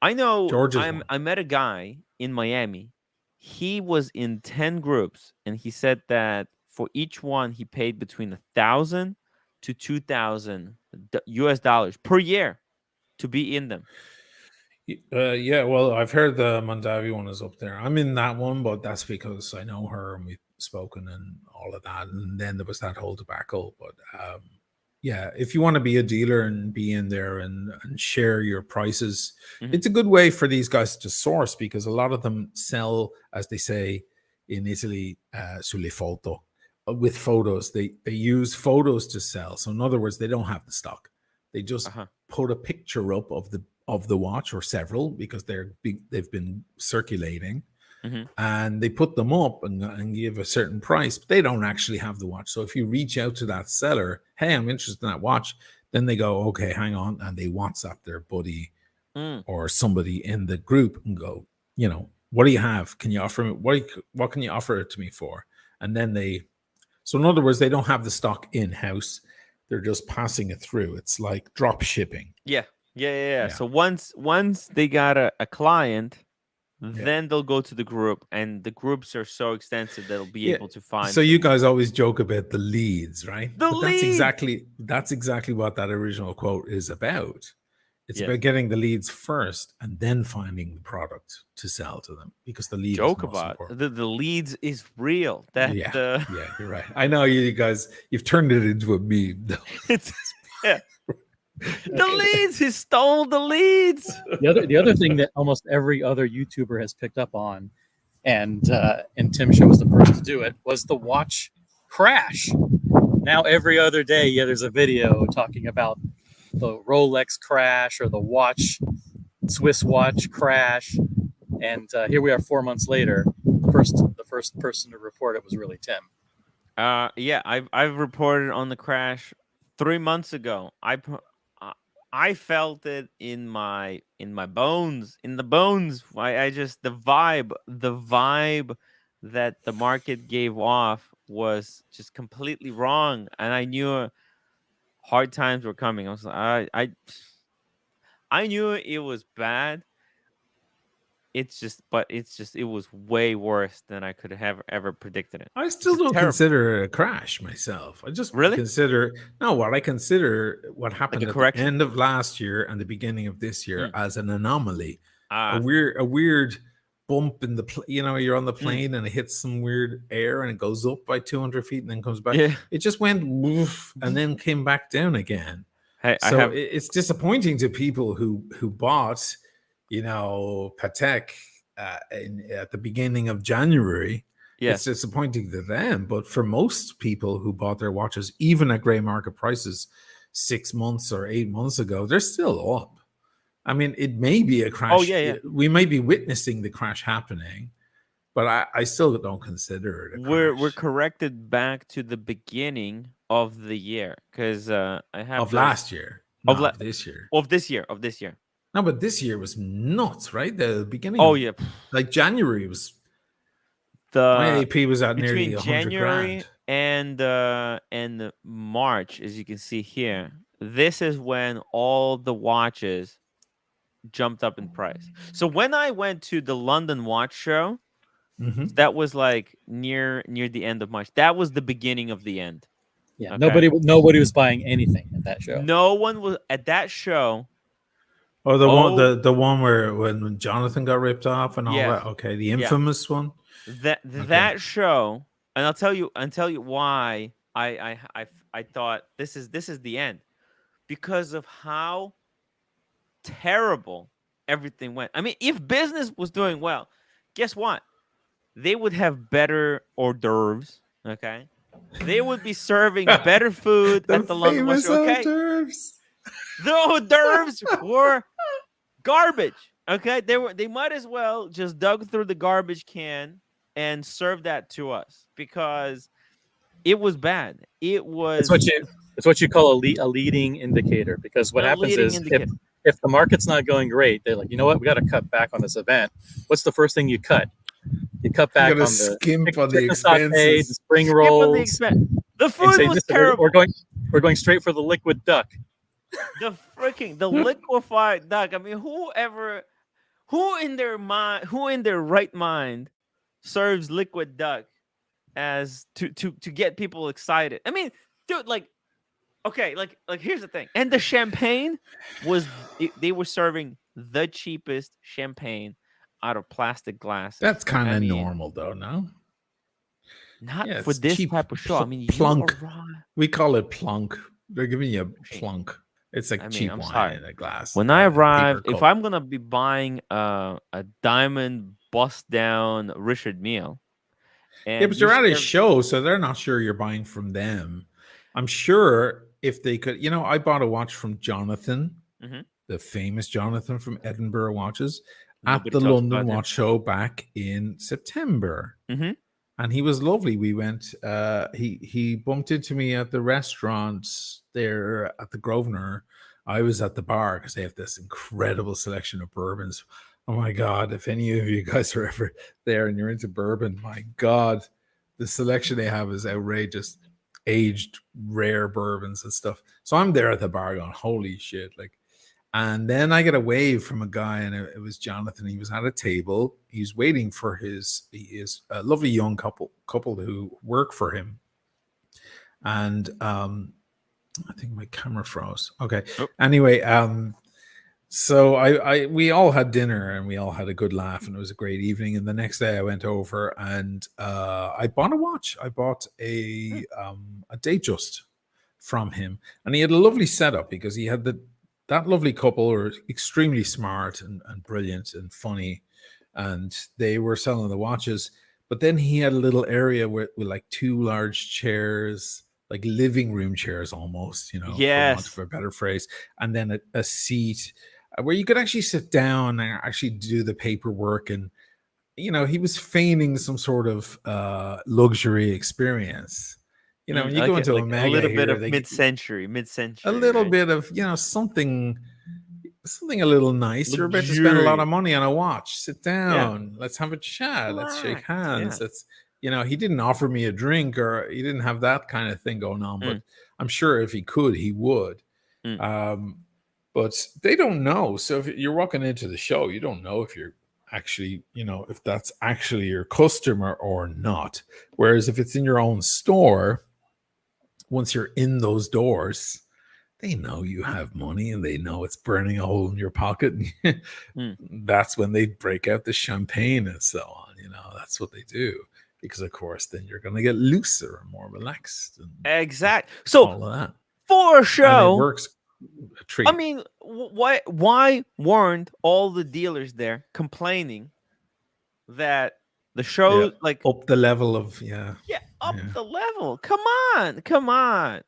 I know. George's one. I met a guy in Miami. He was in 10 groups, and he said that for each one he paid between 1,000 to 2,000 US dollars per year to be in them. Yeah, well, I've heard the Mondavi one is up there. I'm in that one, but that's because I know her and we've spoken and all of that. And then there was that whole debacle. But yeah, if you want to be a dealer and be in there and share your prices, Mhm. it's a good way for these guys to source because a lot of them sell, as they say in Italy, sulle foto, with photos. They use photos to sell. So in other words, they don't have the stock. They just Uh-huh. put a picture up of the watch or several because they've been circulating, Mhm. and they put them up and give a certain price, but they don't actually have the watch. So if you reach out to that seller, hey, I'm interested in that watch, then they go, okay, hang on, and they WhatsApp their buddy Mm. or somebody in the group and go, what do you have? Can you offer me what can you offer it to me for? And then so in other words, they don't have the stock in house. They're just passing it through. It's like drop shipping. Yeah. Yeah. So once they got a client, Yeah. then they'll go to the group, and the groups are so extensive they'll be Yeah. able to find So you guys always joke about the leads, right? the But that's lead. exactly what that original quote is about. It's Yes. about getting the leads first and then finding the product to sell to them because the lead is Joke most about important. the leads is real. That Yeah, yeah, you're right. I know you guys. You've turned it into a meme. it's yeah. The leads. He stole the leads. The other thing that almost every other YouTuber has picked up on, and Tim Show was the first to do it, was the watch crash. Now every other day, yeah, there's a video talking about the Rolex crash or the Swiss watch crash, and here we are 4 months later. The first person to report it was really Tim. Yeah, I've reported on the crash 3 months ago. I felt it in my bones, in the bones. I just the vibe that the market gave off was just completely wrong, and I knew hard times were coming. I was like, I knew it was bad. It was way worse than I could have ever predicted it. I It's still just don't terrible. consider it a crash myself. I just Really? consider what I consider what Like happened a at the correction? end of last year and the beginning of this year Mm. as an anomaly. A Ah, weird bump in the you're on the mm. plane and it hits some weird air and it goes up by 200 feet and then comes back. Yeah. It just went woof and then came back down again. Hey, I So have it's disappointing to people who bought, Patek at the beginning of January. It's yes. disappointing to them, but for most people who bought their watches, even at gray market prices 6 months or 8 months ago, they're still up. I mean, it may be a Oh crash. yeah. We may be witnessing the crash happening, but I still don't consider it a We're crash corrected back to the beginning of the year because I have of the last year, of not la- of this year. of this year. No, but this year was nuts, right? The beginning Oh of yeah. like January was my The AP was at nearly between 100 January grand. and March, as you can see here, this is when all the watches jumped up in price. So when I went to the London Watch Show, Mhm. that was like near the end of March. That was the beginning of the end. Yeah, Okay. nobody was buying anything at that show. No one was at that show. Oh, Oh, the one where when Jonathan got ripped off and all yes. that. Okay, the Yeah. infamous one. Okay. That show, and I'll tell you why I thought this is the end because of how terrible everything went. I mean, if business was doing well, guess what? They would have better hors d'oeuvres. Okay, they would be serving better food The at the London Watch famous Show. hors Okay, d'oeuvres. the hors d'oeuvres were garbage. Okay, they might as well just dug through the garbage can and serve that to us because it was bad. It It's was what you it's what you call a leading indicator, because what a happens leading is indicator. if the market's not going great, they're like, you know what, we got to cut back on this event. What's the first thing you cut? You cut You back gotta on the skimp on the chicken saute, the expenses. spring Skip on the rolls, expense. The and food say, was listen, terrible. we're going straight for the liquid duck. The liquefied duck. I mean, who in their right mind serves liquid duck as to get people excited? I mean, dude, like, okay, like here's the thing. And the champagne they were serving the cheapest champagne out of plastic glasses. That's kind I of mean, normal, though. No, not yeah, for it's this cheap. type of show. I mean, you Plunk. arrive. We call it plunk. They're giving you a plunk. It's like I mean, cheap I'm wine sorry. in a glass, When I a paper arrive, if cup. I'm gonna be buying a diamond bust down Richard Mille, Yeah, and but you're you're at a served, show, so they're not sure you're buying from them. I'm sure if they could, I bought a watch from Jonathan, Mhm. the famous Jonathan from Edinburgh Watches, at Nobody the talks London about him. Watch Show back in September. Mhm. And he was lovely. We went, he bumped into me at the restaurant there at the Grosvenor. I was at the bar because they have this incredible selection of bourbons. Oh my God, if any of you guys are ever there and you're into bourbon, my God, the selection they have is outrageous. Aged rare bourbons and stuff. So I'm there at the bar going, holy shit. Like, and then I get a wave from a guy, and it was Jonathan. He was at a table. He's waiting for he is a lovely young couple who work for him. And I think my camera froze. Okay. Oh. Anyway, so we all had dinner and we all had a good laugh, and it was a great evening. And the next day I went over and I bought a watch. I bought a Datejust from him, and he had a lovely setup because he had that lovely couple were extremely smart and brilliant and funny, and they were selling the watches. But then he had a little area with like two large chairs, like living room chairs almost, for want of Yes. a better phrase, and then a seat where you could actually sit down and actually do the paperwork. And he was feigning some sort of luxury experience. When you go into a Like a mega little bit here, of they mid-century, a little right? bit of something a little nice. You're about to spend a lot of Luxurious. money on a watch. Sit Yeah. down, let's have a chat, let's shake Relax. hands. Yeah. Let's he didn't offer me a drink, or he didn't have that kind of thing going on, but Mm. I'm sure if he could, he would. Mm. But they don't know. So if you're walking into the show, you don't know if you're actually, if that's actually your customer or not. Whereas if it's in your own store, once you're in those doors, they know you have money and they know it's burning a hole in your pocket. Mm. That's when they break out the champagne and so on. That's what they do. Because, of course, then you're going to get looser and more relaxed. And Exact. So all of that. for a And it show, works a treat. I mean, why weren't all the dealers there complaining that the show, Yeah, like, up the level of, up the level? Come on.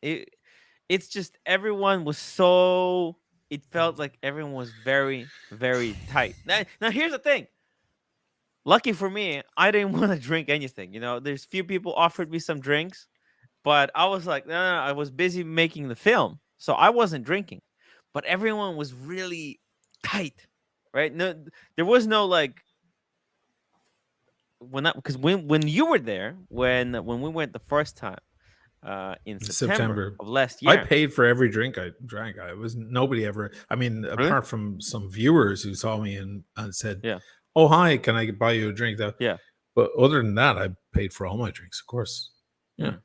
It's just everyone was so. It felt like everyone was very, very tight. Now here's the thing. Lucky for me, I didn't want to drink anything. There's few people offered me some drinks, but I was like, no, I was busy making the film, so I wasn't drinking. But everyone was really tight, right? No, there was no like because when you were there, when we went the first time, in September of last I year. paid for every drink I drank. I was nobody ever. I mean, Really? apart from some viewers who saw me and said, Yeah. "Oh, hi, can I buy you a drink?" Yeah. But other than that, I paid for all my drinks, of course. Yeah.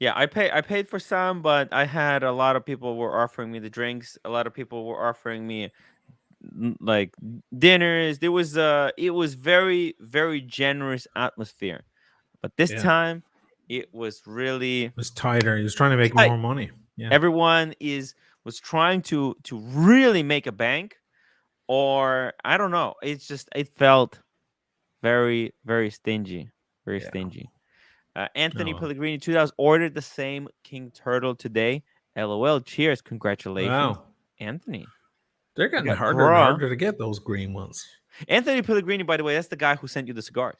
Yeah, I paid for some, but I had a lot of people were offering me the drinks. A lot of people were offering me like dinners. There was it was very, very generous atmosphere. But this time it was really It was tighter. He was trying to make tight. more money. Yeah. Everyone was trying to really make a bank, or I don't know. It's just it felt very very stingy, very Yeah. stingy. Anthony Oh, well. Pellegrini 2000 ordered the same King Turtle today. LOL. Cheers. Congratulations, Wow. Anthony. They're We getting got harder and Bra. harder to get those green ones. Anthony Pellegrini, by the way, that's the guy who sent you the cigars.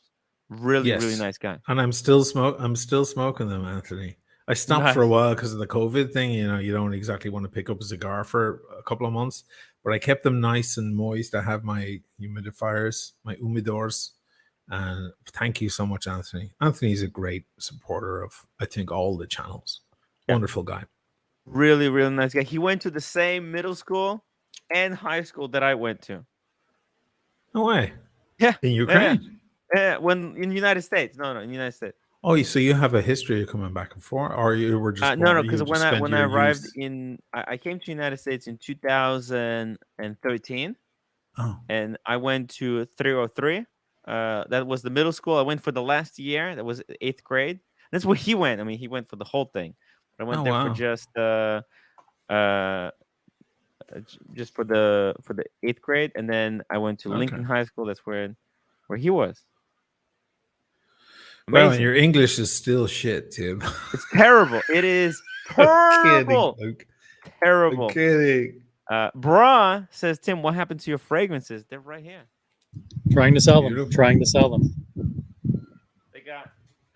Really, really Yes. nice guy. And I'm still smoking them, Anthony. I stopped for a Nice. while because of the COVID thing. You know, you don't exactly want to pick up a cigar for a couple of months, but I kept them nice and moist. I have my humidifiers, my humidors. And thank you so much, Anthony. Anthony's a great supporter of, I think, all the channels. Yeah. Wonderful guy. Really, really nice guy. He went to the same middle school and high school that I went to. No way. Yeah. In Yeah. Ukraine? Yeah. When in the United States. No, in the United States. Oh, so you have a history of coming back and forth, or you were just No, born, because you just spent when I your arrived youth? I came to the United States in 2013, Oh, and I went to 303. That was the middle school. I went for the last year. That was 8th grade. That's where he went. I mean, he went for the whole thing. But I went oh there for wow. just for the 8th grade, and then I went to Okay. Lincoln High School. That's where he was. Well, and Amazing. your English is still shit, Tim. It's terrible. It is I'm kidding. terrible. I'm Terrible. kidding. Bra says, Tim, what happened to your fragrances? They're right here. Trying to sell them. Beautiful. Trying to sell them.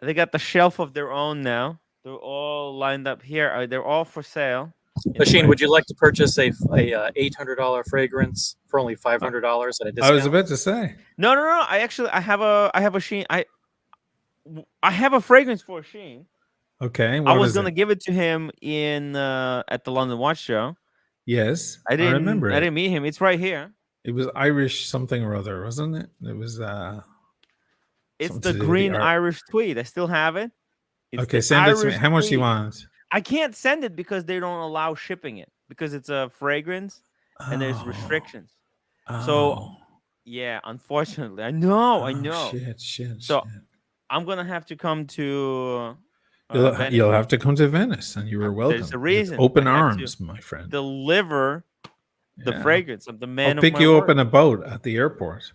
They got the shelf of their own now. They're all lined up here. They're all for sale. Machine, would you like to purchase a $800 fragrance for only $500 at a discount? I was about to say. No. I have a Sheen. I have a fragrance for Sheen. Okay. I was gonna give it to him in at the London Watch Show. Yes, I remember didn't meet him. It's right here. It was Irish something or other, wasn't it? It was It's something the to do with green Irish tweed. I still have it. It's Okay, the send it to me. Irish How much do you tweed. want? I can't send it because they don't allow shipping it because it's a fragrance and there's restrictions. So yeah, unfortunately, I know. Shit. So I'm gonna have to come to Venice. You'll have to come to Venice, and you are welcome. There's a reason. With open I have arms, my friend. Deliver the fragrance of the man. I'll pick you up in a boat at the airport.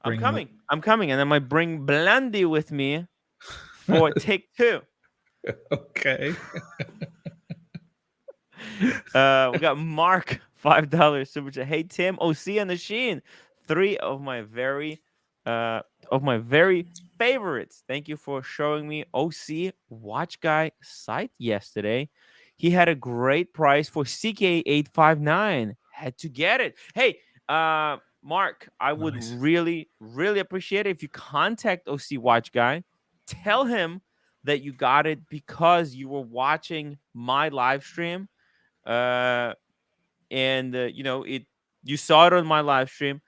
I'm coming, and I might bring Blandy with me for take 2. Okay. We got Mark, $5 super chat. Hey Tim, OC and the Sheen, 3 of my very favorites. Thank you for showing me OC Watch Guy site yesterday. He had a great price for CK859. Had to get it. Hey, Mark, I would really, really appreciate it if you contact OC Watch Guy. Tell him that you got it because you were watching my live stream. You saw it on my live stream,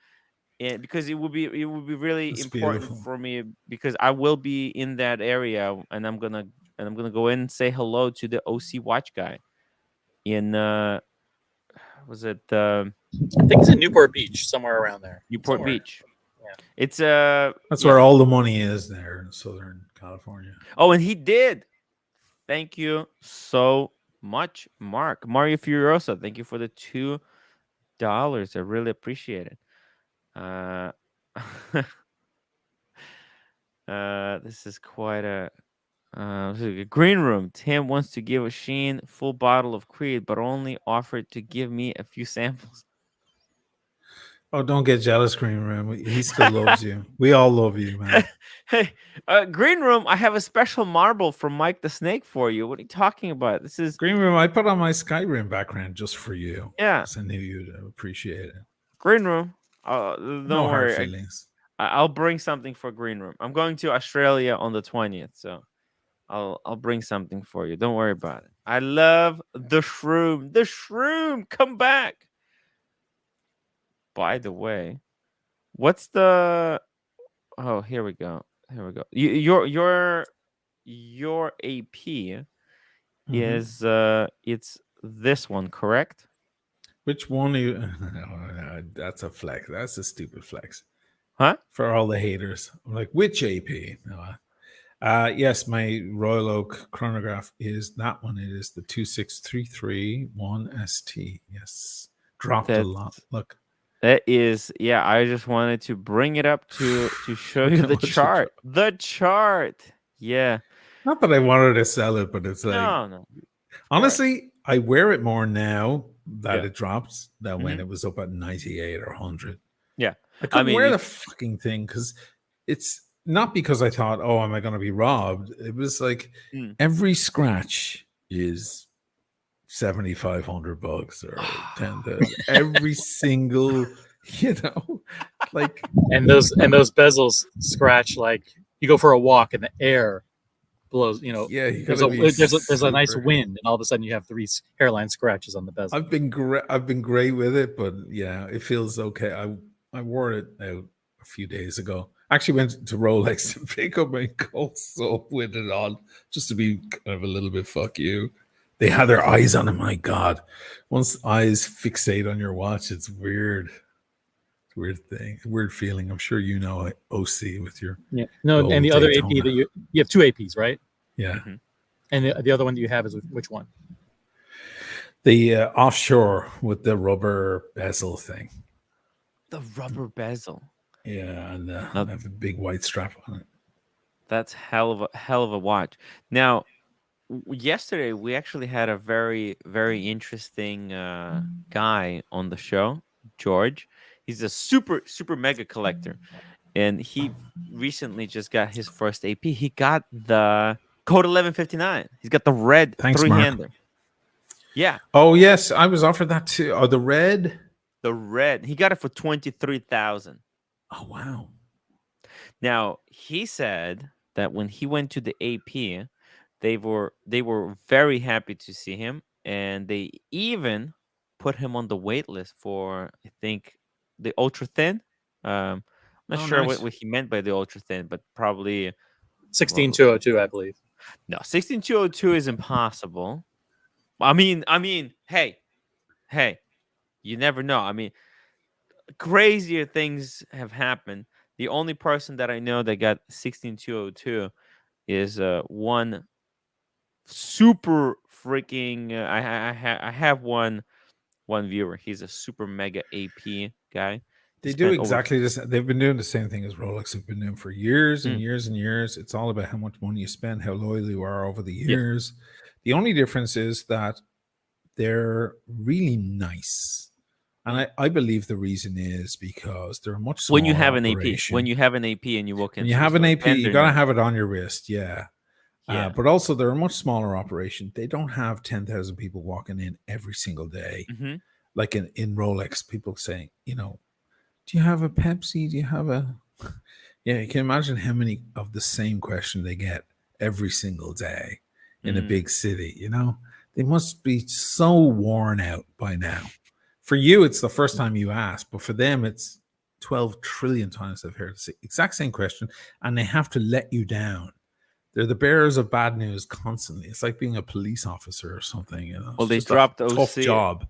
and because it would be really important for me because I will be in that area, and I'm gonna go in and say hello to the OC Watch Guy in was it I think it's in Newport Beach, somewhere around there. Newport Beach. Yeah, it's that's where all the money is there in Southern California. Oh, and he did. Thank you so much, Mark. Mario Furiosa, thank you for the $2. I really appreciate it. This is quite a green room. Tim wants to give a Sheen full bottle of Creed, but only offered to give me a few samples. Oh, don't get jealous, Green Room. He still loves you. We all love you, man. Hey, Green Room, I have a special marble from Mike the Snake for you. What are you talking about? This is Green Room. I put on my Skyrim background just for you. Yeah, I knew you'd appreciate it. Green Room. Don't no worry. Hard feelings. I'll bring something for Green Room. I'm going to Australia on the 20th, so I'll bring something for you. Don't worry about it. I love the shroom. The shroom, come back. By the way, what's the? Oh, here we go. Your AP is it's this one, correct? Which one? That's a flex. That's a stupid flex. Huh? For all the haters. I'm like, which AP? No, yes, my Royal Oak chronograph is that one. It is the 26331ST. Yes. Dropped a lot. That's Look. that is, yeah. I just wanted to bring it up to show Look you how the much it chart. dropped. The chart. Yeah. Not that I wanted to sell it, but it's like, No, of course. honestly, I wear it more now that Yeah. it drops than when Mhm. it was up at 98 or 100. Yeah. I I couldn't mean, wear the fucking thing because it's not because I thought, oh, am I going to be robbed? It was like mm. every scratch is $7,500 or 10,000. Every single, like And those bezels scratch like you go for a walk and the air blows. yeah, you got There's to a be there's a nice super. wind, and all of a sudden you have 3 hairline scratches on the bezel. I've been great. I've been great with it, but yeah, it feels okay. I wore it out a few days ago. I actually went to Rolex to pick up my gold soap with it on, just to be kind of a little bit fuck you. They had their eyes on it. My God, once eyes fixate on your watch, it's weird. It's a weird thing, weird feeling. I'm sure you know it, OC with your Yeah. No, and gold the other AP Daytona. that you have 2 APs, right? Yeah, Mhm. And the other one that you have is which one? the offshore with the rubber bezel thing. The rubber bezel. Yeah, and Now, I have a big white strap on it. that's hell of a watch. Now, yesterday we actually had a very interesting guy on the show, George. He's a super mega collector, and he recently just got his first AP. He got the Code 1159. He's got the red Thanks, Mark. three-hander. Yeah, Oh yes, I was offered that too. Oh, the red. the red. He got it for 23,000. Oh wow. Now, he said that when he went to the AP, they were very happy to see him, and they even put him on the wait list for, I think, the ultra thin. I'm not Oh sure nice. what he meant by the ultra thin, but probably 16202, I believe. no. 16202 is impossible. I mean, hey, you never know. I mean, crazier things have happened. The only person that I know that got 16202 is one super freaking. I have one viewer. He's a super mega AP guy. He They do spent over. exactly this. They've been doing the same thing as Rolex have been doing for years and Mm, years and years. It's all about how much money you spend, how loyal you are over the yeah. years. The only difference is that they're really nice. And I believe the reason is because they're a much When you smaller have an AP, operation. when you have an AP and you walk When you into the have an store, AP, then you they're got to nice. have it on your wrist. Yeah. Yeah. But also, they're a much smaller operation. They don't have 10,000 people walking in every single day. Mm-hmm. Like in Rolex, people saying, do you have a Pepsi? Do you have a. Yeah, you can imagine how many of the same question they get every single day in a big city. They must be so worn out by now. For you, it's the first time you ask, but for them, it's 12 trillion times they've heard the exact same question, and they have to let you down. They're the bearers of bad news constantly. It's like being a police officer or something. Well, It's they just a dropped tough OC. job.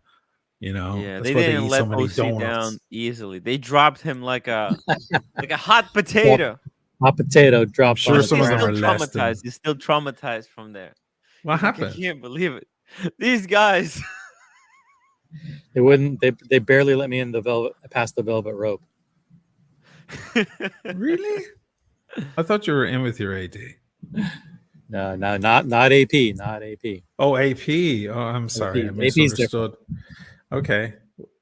Yeah, That's they why they didn't eat so let many OC down donuts. easily. They dropped him like a hot Well, potato. hot potato I'm dropped sure on He's, the some he's of them still ground. are less than. traumatized. He's still traumatized from there. What He's like, I happened? can't believe it. These guys. They wouldn't. They barely let me in past the velvet rope. Really? I thought you were in with your AD. No, not AP, not AP. Oh, AP. Oh, I'm sorry. I AP. AP's misunderstood. Okay.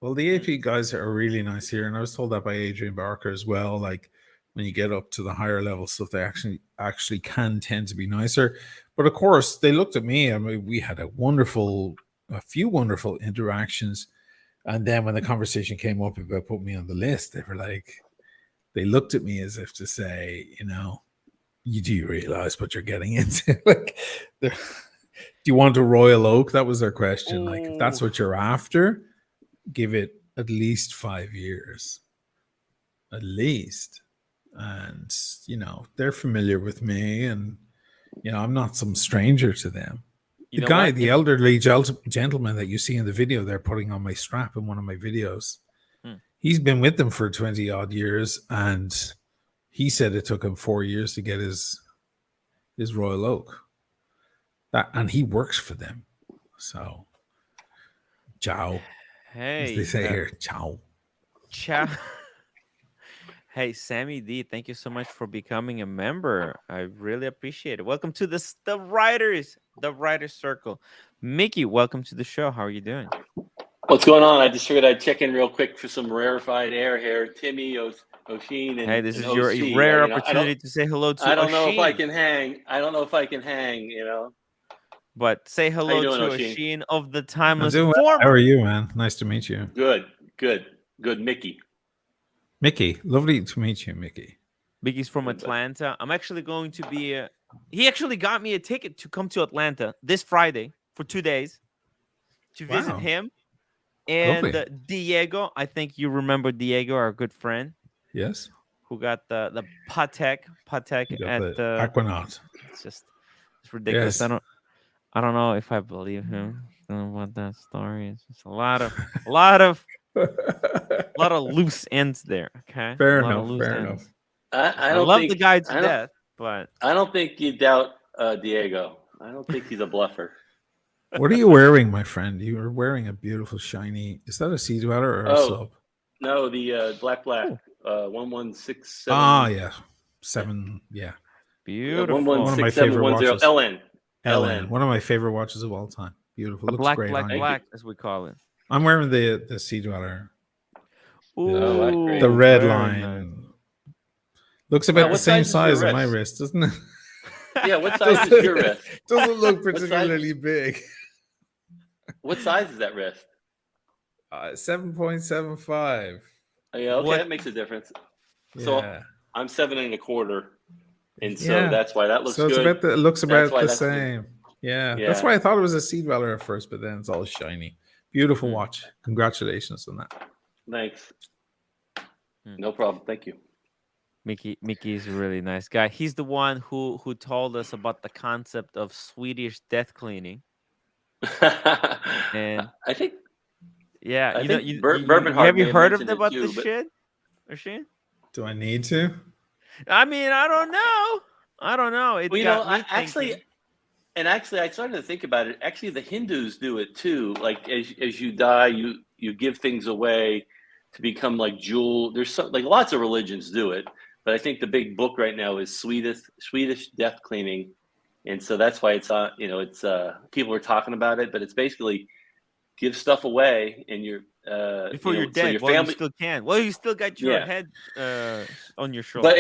Well, the Mm, AP guys are really nice here. And I was told that by Adrian Barker as well. Like when you get up to the higher level stuff, they actually can tend to be nicer. But of course, they looked at me. I mean, we had a few wonderful interactions. And then when the conversation came up about putting me on the list, they looked at me as if to say, do you realize what you're getting into? Do you want a Royal Oak? That was their question. Like, if that's ooh. what you're after, give it at least 5 years. At least. And, they're familiar with me, and, I'm not some stranger to them. You The know guy, what? the elderly gentleman that you see in the video, they're putting on my strap in one of my videos. Hmm. He's been with them for 20 odd years, and he said it took him 4 years to get his Royal Oak. And he works for them. So, ciao. As they Hey, say here, ciao. ciao. Hey, Sammy D, thank you so much for becoming a member. I really appreciate it. Welcome to the writers circle. Mickey, welcome to the show. How are you doing? What's going on? I just figured I'd check in real quick for some rarefied air here. Timmy, Oshin, and Hey, this and is your OC. rare I opportunity to say hello to I don't know if I Oshin. can hang. I don't know if I can hang. But say How hello you doing, to Oshin? Oshin of the I'm Timeless doing well. Former. How are you, man? Nice to meet you. Good. Mickey. Mickey, lovely to meet you, Mickey. Mickey's from Atlanta. I'm actually going to be. He actually got me a ticket to come to Atlanta this Friday for 2 days to visit Wow. him and Lovely. Diego. I think you remember Diego, our good friend, Yes. who got the Patek You got at the Aquanaut. it's ridiculous. Yes. I don't know if I believe him. I don't know what that story is. It's a lot of loose ends there. Okay, Fair a lot enough. of loose Fair ends. enough. I I don't love think the guy to I don't. death, but I don't think you doubt Diego. I don't think he's a bluffer. What are you wearing, my friend? You are wearing a beautiful shiny. Is that a sea dweller or a Oh sub? no, the black 1167. Ah, yeah. 7. Yeah. beautiful. One of my favorite 116710 watches. LN. LN. One of my favorite watches of all time. Beautiful. The Looks black, great on you. black, as we call it. I'm wearing the sea dweller. Ooh, that's great. The red very line. nice. Looks about the what same size is your size as my wrist? wrist, doesn't it? Yeah, what size is your wrist? Doesn't look What size? particularly big. What size is that wrist? 7.75. Oh, yeah, okay, What- that makes a difference. So Yeah. I'm 7.25, and so Yeah. that's why that looks So it's good. about it looks That's about why the that's good. same. Yeah. Yeah. That's why I thought it was a sea dweller at first, but then it's all shiny. Beautiful Mm. watch. Congratulations on that. Thanks. Hmm. No problem. Thank you. Mickey's a really nice guy. He's the one who told us about the concept of Swedish death cleaning. And I think yeah, I you know, think you Bourbonheart have may you have heard of mentioned it about too, this but- shit? Oshin? Do I need to? I mean, I don't know. It well, got me I actually thinking. I started to think about it. Actually, the Hindus do it too. Like as you die, you give things away to become like jewel. There's like lots of religions do it, but I think the big book right now is Swedish death cleaning, and so that's why it's it's people are talking about it, but it's basically give stuff away and you're Before you're so dead, your well, family. you still can. Well, you still got your Yeah. head on your shoulder.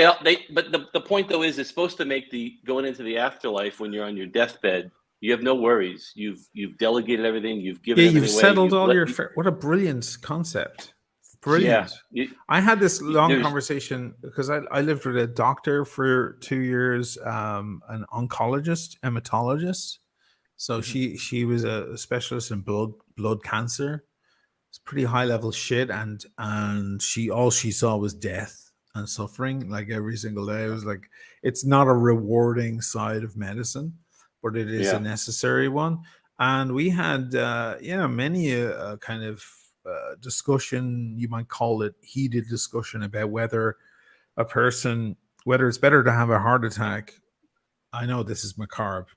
But the point though is it's supposed to make the going into the afterlife when you're on your deathbed, you have no worries. You've delegated everything. You've given Yeah, everything you've away. settled You've all let your. the- What a brilliant concept! Brilliant. Yeah, I had this long there's- conversation because I lived with a doctor for 2 years, an oncologist, hematologist. So she was a specialist in blood cancer. It's pretty high level shit, and all she saw was death and suffering, like every single day. It was like it's not a rewarding side of medicine, but it is Yeah. a necessary one. And we had many a kind of discussion, you might call it heated discussion, about whether it's better to have a heart attack. I know this is macabre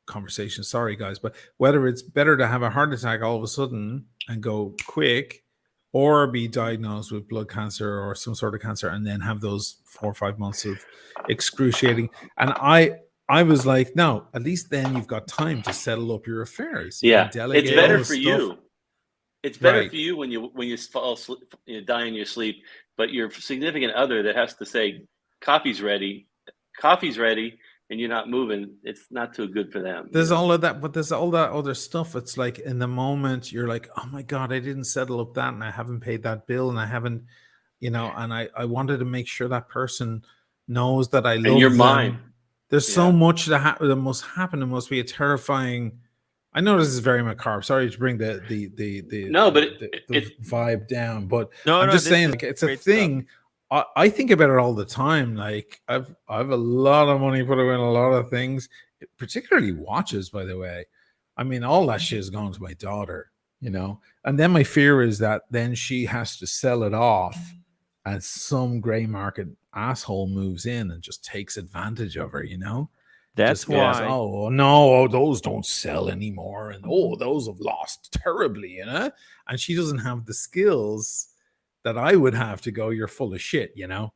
conversation, sorry guys, but whether it's better to have a heart attack all of a sudden and go quick, or be diagnosed with blood cancer or some sort of cancer and then have those 4 or 5 months of excruciating. And I was like, no, at least then you've got time to settle up your affairs. You can delegate it's all better the for stuff. you. It's better Right. for you when you fall asleep, die in your sleep. But your significant other that has to say, coffee's ready, and you're not moving. It's not too good for them. There's all of that, but there's all that other stuff. It's like in the moment you're like, oh my God, I didn't settle up that, and I haven't paid that bill, and I haven't, and I wanted to make sure that person knows that I love and you're them. mine. There's so much that must happen. It must be a terrifying. I know this is very macabre. Sorry to bring the No, but the vibe down, but No, I'm no, just this saying, is like, it's a great thing. I think about it all the time. Like I've a lot of money put away in a lot of things, particularly watches, by the way. I mean, all that shit is going to my daughter. you know. And then my fear is that then she has to sell it off, and some gray market asshole moves in and just takes advantage of her, you know. That's Just goes, why. oh no, oh, those don't sell anymore, and oh, those have lost terribly, you know. And she doesn't have the skills that I would have to go, you're full of shit, you know.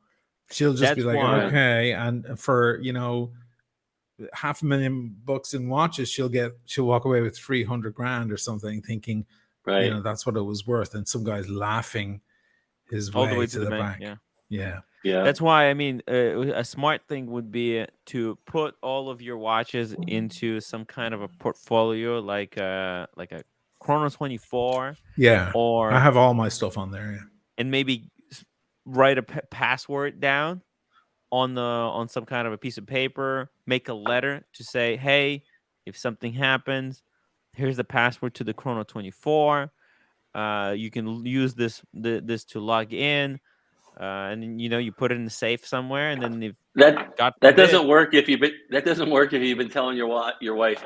She'll just be That's like, why. okay, and for $500,000 in watches, she'll walk away with 300 grand or something, thinking, Right. that's what it was worth, and some guy's laughing his All the way way to to the the bank. bank. Yeah. Yeah. Yeah. That's why, I mean, a smart thing would be to put all of your watches into some kind of a portfolio, like a Chrono 24, Yeah. I or have all my stuff on there. Yeah. and maybe write a password down on some kind of a piece of paper, make a letter to say, hey, if something happens, here's the password to the Chrono 24. You can use this to log in, and then, you put it in the safe somewhere, and then if That God that forbid. doesn't work if you've been telling your wife,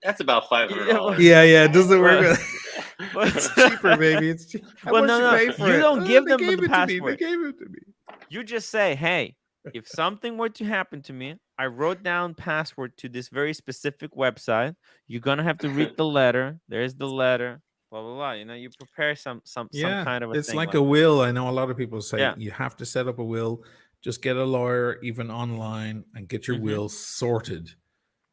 that's about Yeah, well, $500. Yeah, it doesn't work. well, It's cheaper, baby. It's how well, much no, you no, pay for you it? don't give They them the gave it to me. They password. gave it to me. You just say, hey, if something were to happen to me, I wrote down password to this very specific website. You're gonna have to read the letter. There's the letter. Blah blah blah. You prepare some Yeah, kind of a it's thing like a like that. will. I know a lot of people say Yeah. you have to set up a will. Just get a lawyer, even online, and get your Mm-hmm. will sorted.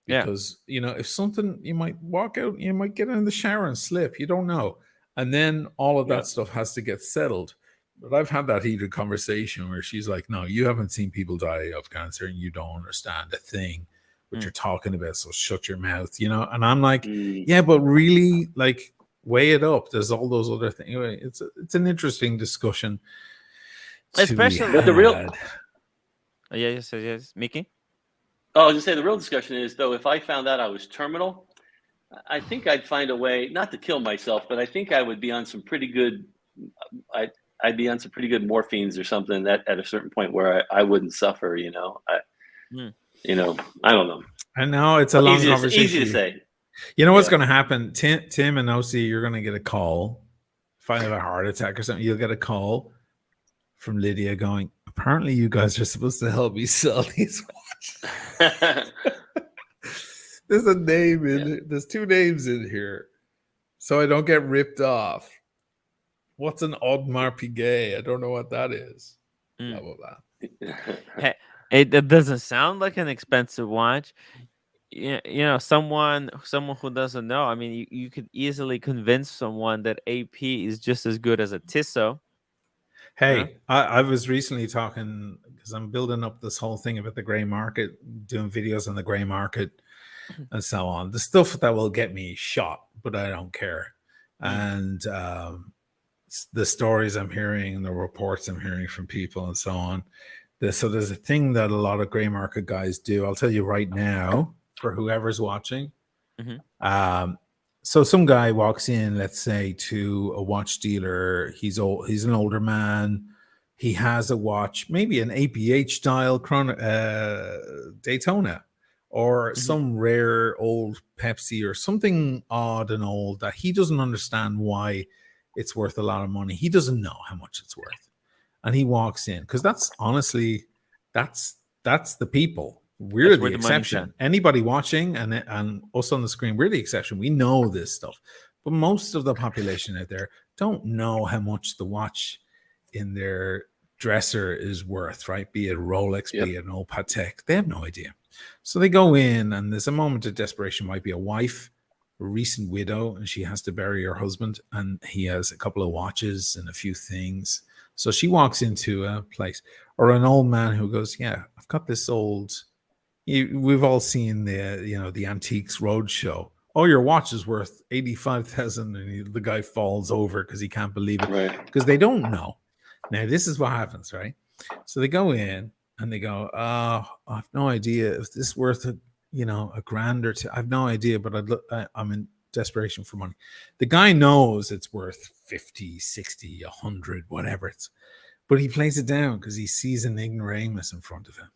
Yeah. Because if something, you might walk out, you might get in the shower and slip. You don't know, and then all of Yeah. that stuff has to get settled. But I've had that heated conversation where she's like, "No, you haven't seen people die of cancer, and you don't understand a thing what Mm. you're talking about. So shut your mouth," And I'm like, Mm. "Yeah, but really, like, weigh it up. There's all those other things. Anyway, it's an interesting discussion to be Especially. But the real had." Yeah. Yes, Mickey. Oh, I was just say the real discussion is though, if I found out I was terminal, I think I'd find a way not to kill myself, but I think I would be on some pretty good. I'd be on some pretty good morphines or something that at a certain point where I wouldn't suffer. Mm. I don't know. I know it's a long Easy conversation. to say. You know what's Yeah. going to happen? Tim and OC, you're going to get a call. If I have a heart attack or something, you'll get a call from Lydia going, apparently you guys are supposed to help me sell these watches. There's a name there's two names in here. So I don't get ripped off. What's an Audemars Piguet? I don't know what that is. Blah, Mm. blah, blah. Hey, it doesn't sound like an expensive watch. Someone who doesn't know. I mean, you could easily convince someone that AP is just as good as a Tissot. Hey, I was recently talking because I'm building up this whole thing about the gray market, doing videos on the gray market and so on. The stuff that will get me shot, but I don't care. And the stories I'm hearing and the reports I'm hearing from people and so on. So there's a thing that a lot of gray market guys do. I'll tell you right now for whoever's watching. Mm-hmm. So some guy walks in, let's say, to a watch dealer. He's an older man. He has a watch, maybe an APH style Daytona, or some rare old Pepsi, or something odd and old that he doesn't understand why it's worth a lot of money. He doesn't know how much it's worth, and he walks in because that's honestly that's the people. We're That's the where the money's exception. at. Anybody watching and us on the screen, we're the exception. We know this stuff, but most of the population out there don't know how much the watch in their dresser is worth, right? Be it Rolex, be it an old Patek. They have no idea. So they go in, and there's a moment of desperation. Might be a wife, a recent widow, and she has to bury her husband, and he has a couple of watches and a few things. So she walks into a place, or an old man who goes, "Yeah, I've got this old." We've all seen the Antiques Roadshow. Oh, your watch is worth 85,000, and the guy falls over because he can't believe it, because they don't know. Now this is what happens, right? So they go in and they go, I have no idea if this is worth a grand or two. I have no idea, but I'm in desperation for money. The guy knows it's worth 50, 60, 100, whatever but he plays it down because he sees an ignoramus in front of him.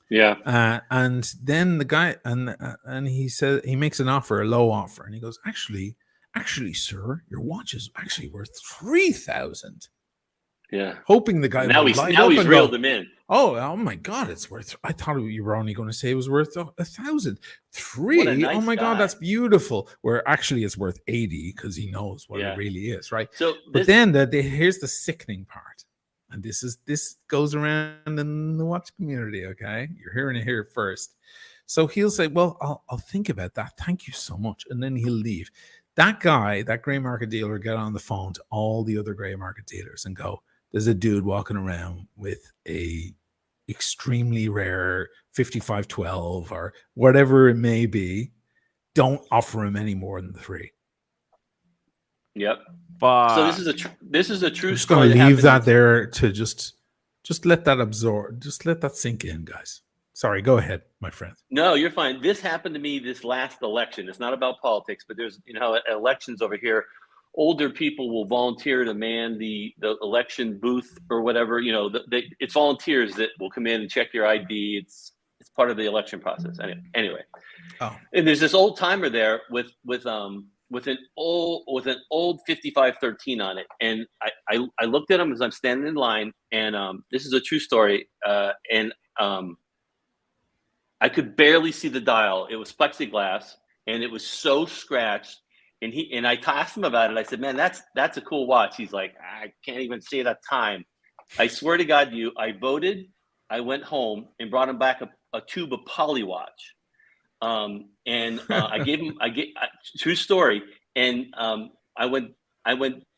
Yeah. And then the guy and he says, he makes an offer, a low offer, and he goes, actually, actually, sir, your watch is actually worth 3,000. Yeah. Hoping the guy Now would he's light up and reeled go, him in. oh my God, it's worth. I thought you were only going to say it was worth 1,000. What a 3. nice Oh my God, guy. that's beautiful. Where actually it's worth 80 because he knows what it really is, right? So but then here's the sickening part, and this goes around in the watch community. Okay, you're hearing it here first. So he'll say, "Well, I'll think about that. Thank you so much," and then he'll leave. That guy, that gray market dealer, get on the phone to all the other gray market dealers and go, there's a dude walking around with a extremely rare 5512 or whatever it may be. Don't offer him any more than 3. Yep. Fuck. So this is a true I'm just story. going to leave that there to just let that absorb. Just let that sink in, guys. Sorry, go ahead, my friend. No, you're fine. This happened to me this last election. It's not about politics, but there's, elections over here. Older people will volunteer to man the election booth or whatever. It's volunteers that will come in and check your ID. It's part of the election process. Anyway. Oh. And there's this old timer there with an old 5513 on it, and I looked at him as I'm standing in line, and this is a true story, and I could barely see the dial. It was plexiglass, and it was so scratched. And I asked him about it. I said, "Man, that's a cool watch." He's like, "I can't even see that time." I swear to God, I voted. I went home and brought him back a tube of Polywatch. I gave him. True story. And I went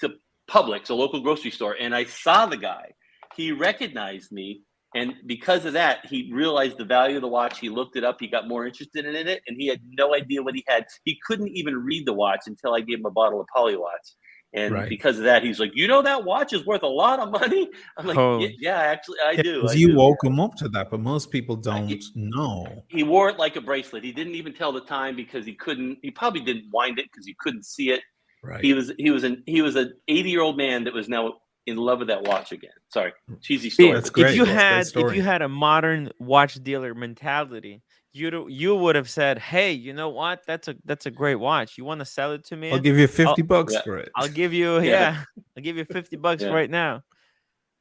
to Publix, a local grocery store, and I saw the guy. He recognized me. And because of that, he realized the value of the watch. He looked it up. He got more interested in it, and he had no idea what he had. He couldn't even read the watch until I gave him a bottle of Polywatch. And because of that, he's like, that watch is worth a lot of money? I'm like, yeah, actually, I do. Because you woke him up to that, but most people don't know. He wore it like a bracelet. He didn't even tell the time because he couldn't. He probably didn't wind it because he couldn't see it. Right. He was an 80-year-old man that was now in love with that watch again. Sorry, cheesy story. That's great. If you had a modern watch dealer mentality, you would have said, "Hey, you know what? That's a great watch. You want to sell it to me? I'll give you $50 for it. I'll give you I'll give you $50 right now."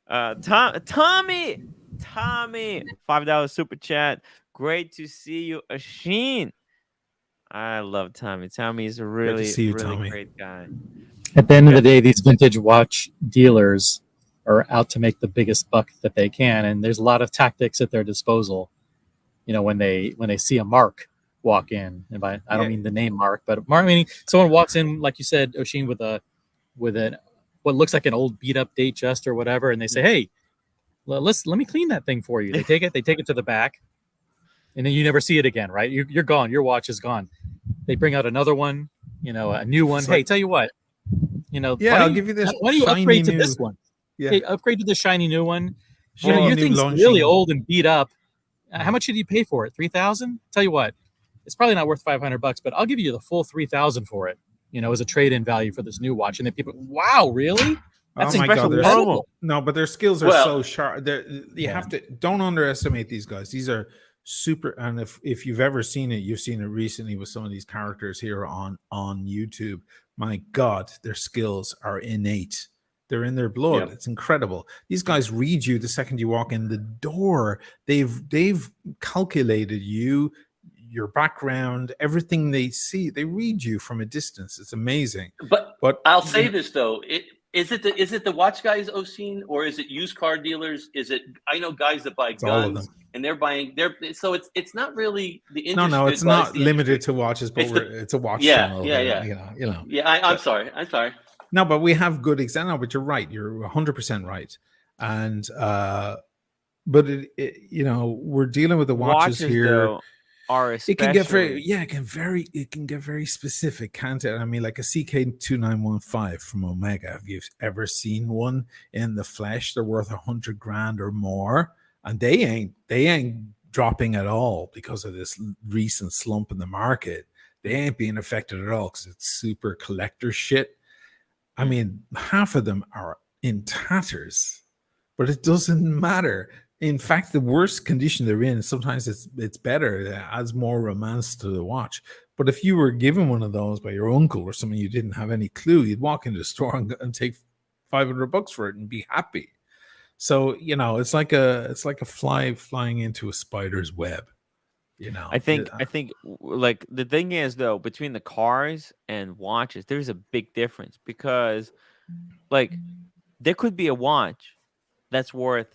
Tommy, $5 super chat. Great to see you, Asheen. I love Tommy. Tommy is a really great guy. At the end of the day, these vintage watch dealers are out to make the biggest buck that they can, and there's a lot of tactics at their disposal. When they see a Mark walk in, and I don't mean the name Mark, but Mark meaning someone walks in, like you said, Oshin, with what looks like an old beat up Datejust or whatever, and they say, "Hey, let me clean that thing for you." They take it to the back, and then you never see it again, right? You're gone. Your watch is gone. They bring out another one, a new one. Hey, tell you what. I'll give you this. Why do you upgrade to this one? Yeah. Hey, upgrade to the shiny new one. Your thing's really old and beat up. How much did you pay for it? 3,000? Tell you what, it's probably not worth $500, but I'll give you the full 3,000 for it. As a trade-in value for this new watch. And then people, wow, really? That's incredible. No, but their skills are so sharp. You have to don't underestimate these guys. These are super. And if you've ever seen it, you've seen it recently with some of these characters here on YouTube. My God, their skills are innate. They're in their blood. Yep. It's incredible. These guys read you the second you walk in the door. They've calculated you, your background, everything they see. They read you from a distance. It's amazing. But I'll say this though. Is it the watch guys, Oseen, or is it used car dealers? I know guys that buy guns and they're buying so it's not really the industry. No, it's not limited to watches, but it's a watch channel. I'm sorry. No, but we have good examples. But you're right. You're 100% right. And but we're dealing with the watches here. Though, are especially... it can get very specific, can't it? I mean, like a CK2915 from Omega. Have you ever seen one in the flesh? They're worth $100,000 or more, and they ain't dropping at all because of this recent slump in the market. They ain't being affected at all because it's super collector shit. I mean, half of them are in tatters, but it doesn't matter. In fact, the worse condition they're in, sometimes it's better. It adds more romance to the watch. But if you were given one of those by your uncle or something, you didn't have any clue, you'd walk into the store and take $500 for it and be happy. So it's like a fly flying into a spider's web. I think like the thing is though, between the cars and watches, there's a big difference because like there could be a watch that's worth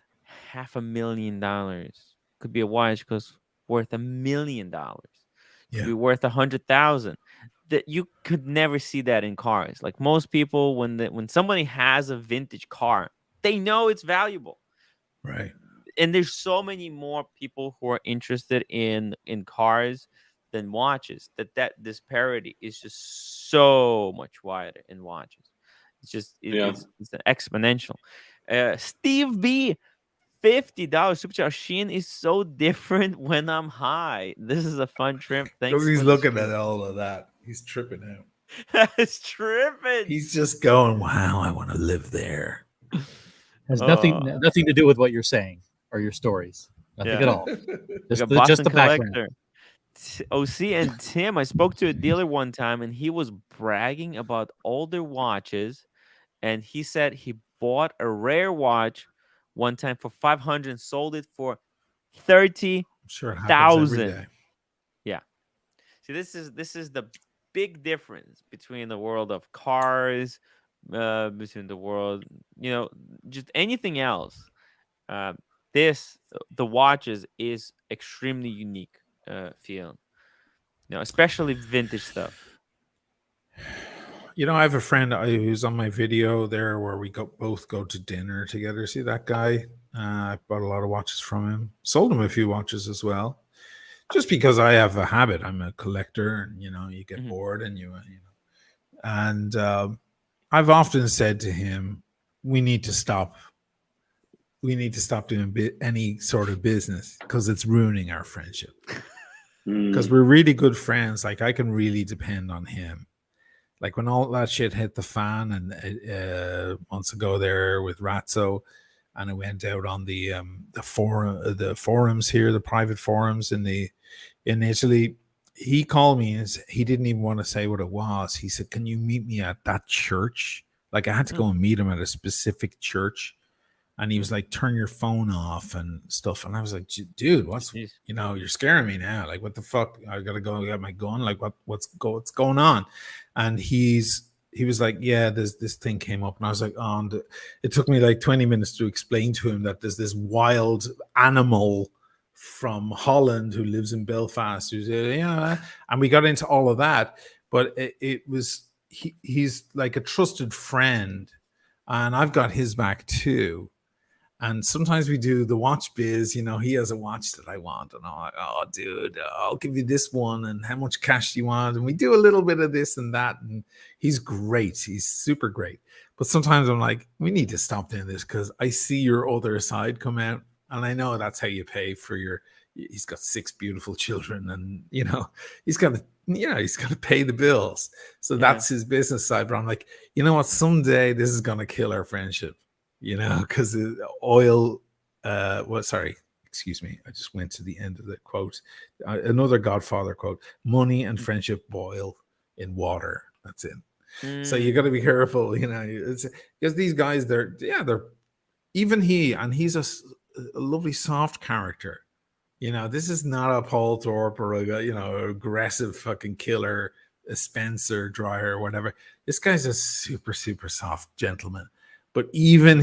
$500,000. Could be a watch goes worth $1 million. Could Yeah. be worth 100,000. That you could never see that in cars. Like most people, when somebody has a vintage car, they know it's valuable. Right. And there's so many more people who are interested in cars than watches that disparity is just so much wider in watches. It's just it's exponential. Steve B, $50 super chat. Sheen is so different when I'm high. This is a fun trip. Thanks. He's looking at all of that. He's tripping out. It's tripping. He's just going, "Wow, I want to live there." Has nothing to do with what you're saying or your stories. Nothing at all. Just the background. OC and Tim, I spoke to a dealer one time and he was bragging about older watches, and he said he bought a rare watch one time for $500 and sold it for $30,000. Yeah. See, this is the big difference between the world of cars, between the world, just anything else. The watches is extremely unique feel, especially vintage stuff. I have a friend who's on my video there where we both go to dinner together. See that guy? I bought a lot of watches from him. Sold him a few watches as well, just because I have a habit. I'm a collector, and you get bored, and and I've often said to him, we need to stop doing any sort of business because it's ruining our friendship. Because we're really good friends. Like I can really depend on him. Like when all that shit hit the fan, and months ago there with Razzo, and it went out on the forums here, the private forums in Italy. He called me and he didn't even want to say what it was. He said, "Can you meet me at that church?" Like I had to go and meet him at a specific church. And he was like, "Turn your phone off and stuff." And I was like, "Dude, what's you're scaring me now. Like, what the fuck? I gotta go get my gun. Like, what's going on?" And he was like, "Yeah, this thing came up." And I was like, "Oh," and it took me like 20 minutes to explain to him that there's this wild animal from Holland who lives in Belfast. Who's and we got into all of that. But it was he's like a trusted friend, and I've got his back too. And sometimes we do the watch biz, he has a watch that I want. And I'm like, "Oh, dude, I'll give you this one. And how much cash do you want?" And we do a little bit of this and that. And he's great. He's super great. But sometimes I'm like, we need to stop doing this because I see your other side come out. And I know that's how you pay for he's got 6 beautiful children. And, he's got to pay the bills. So that's his business side. But I'm like, you know what? Someday this is going to kill our friendship. Because oil, excuse me. I just went to the end of the quote. Another Godfather quote: "Money and friendship boil in water." That's it. So you got to be careful, because these guys, they're even he's a lovely soft character. This is not a Paul Thorpe or a aggressive fucking killer, a Spencer Dryer or whatever. This guy's a super, super soft gentleman. But even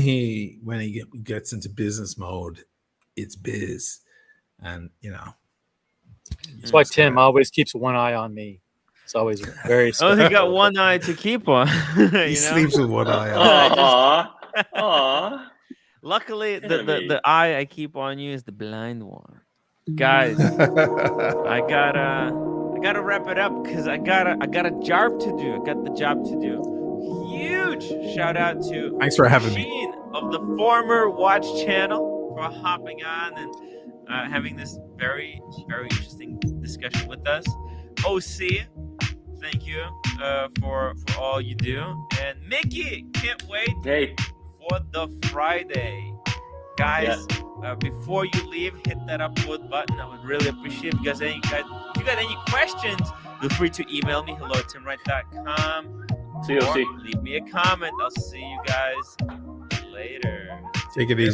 when he gets into business mode, it's biz. And, That's why Tim always keeps one eye on me. It's always very special. He got one eye to keep on. He sleeps with one eye on. Aww. Luckily, the eye I keep on you is the blind one. Guys, I gotta wrap it up because I got a job to do. I got the job to do. Huge shout out to thanks for having Sheen of the former Watch Channel for hopping on and having this very, very interesting discussion with us. OC, thank you for all you do. And Mickey, can't wait for the Friday. Guys, before you leave, hit that upload button. I would really appreciate it. If you got any questions, feel free to email me, hello@timwrite.com. COC. Leave me a comment. I'll see you guys later. Take it easy.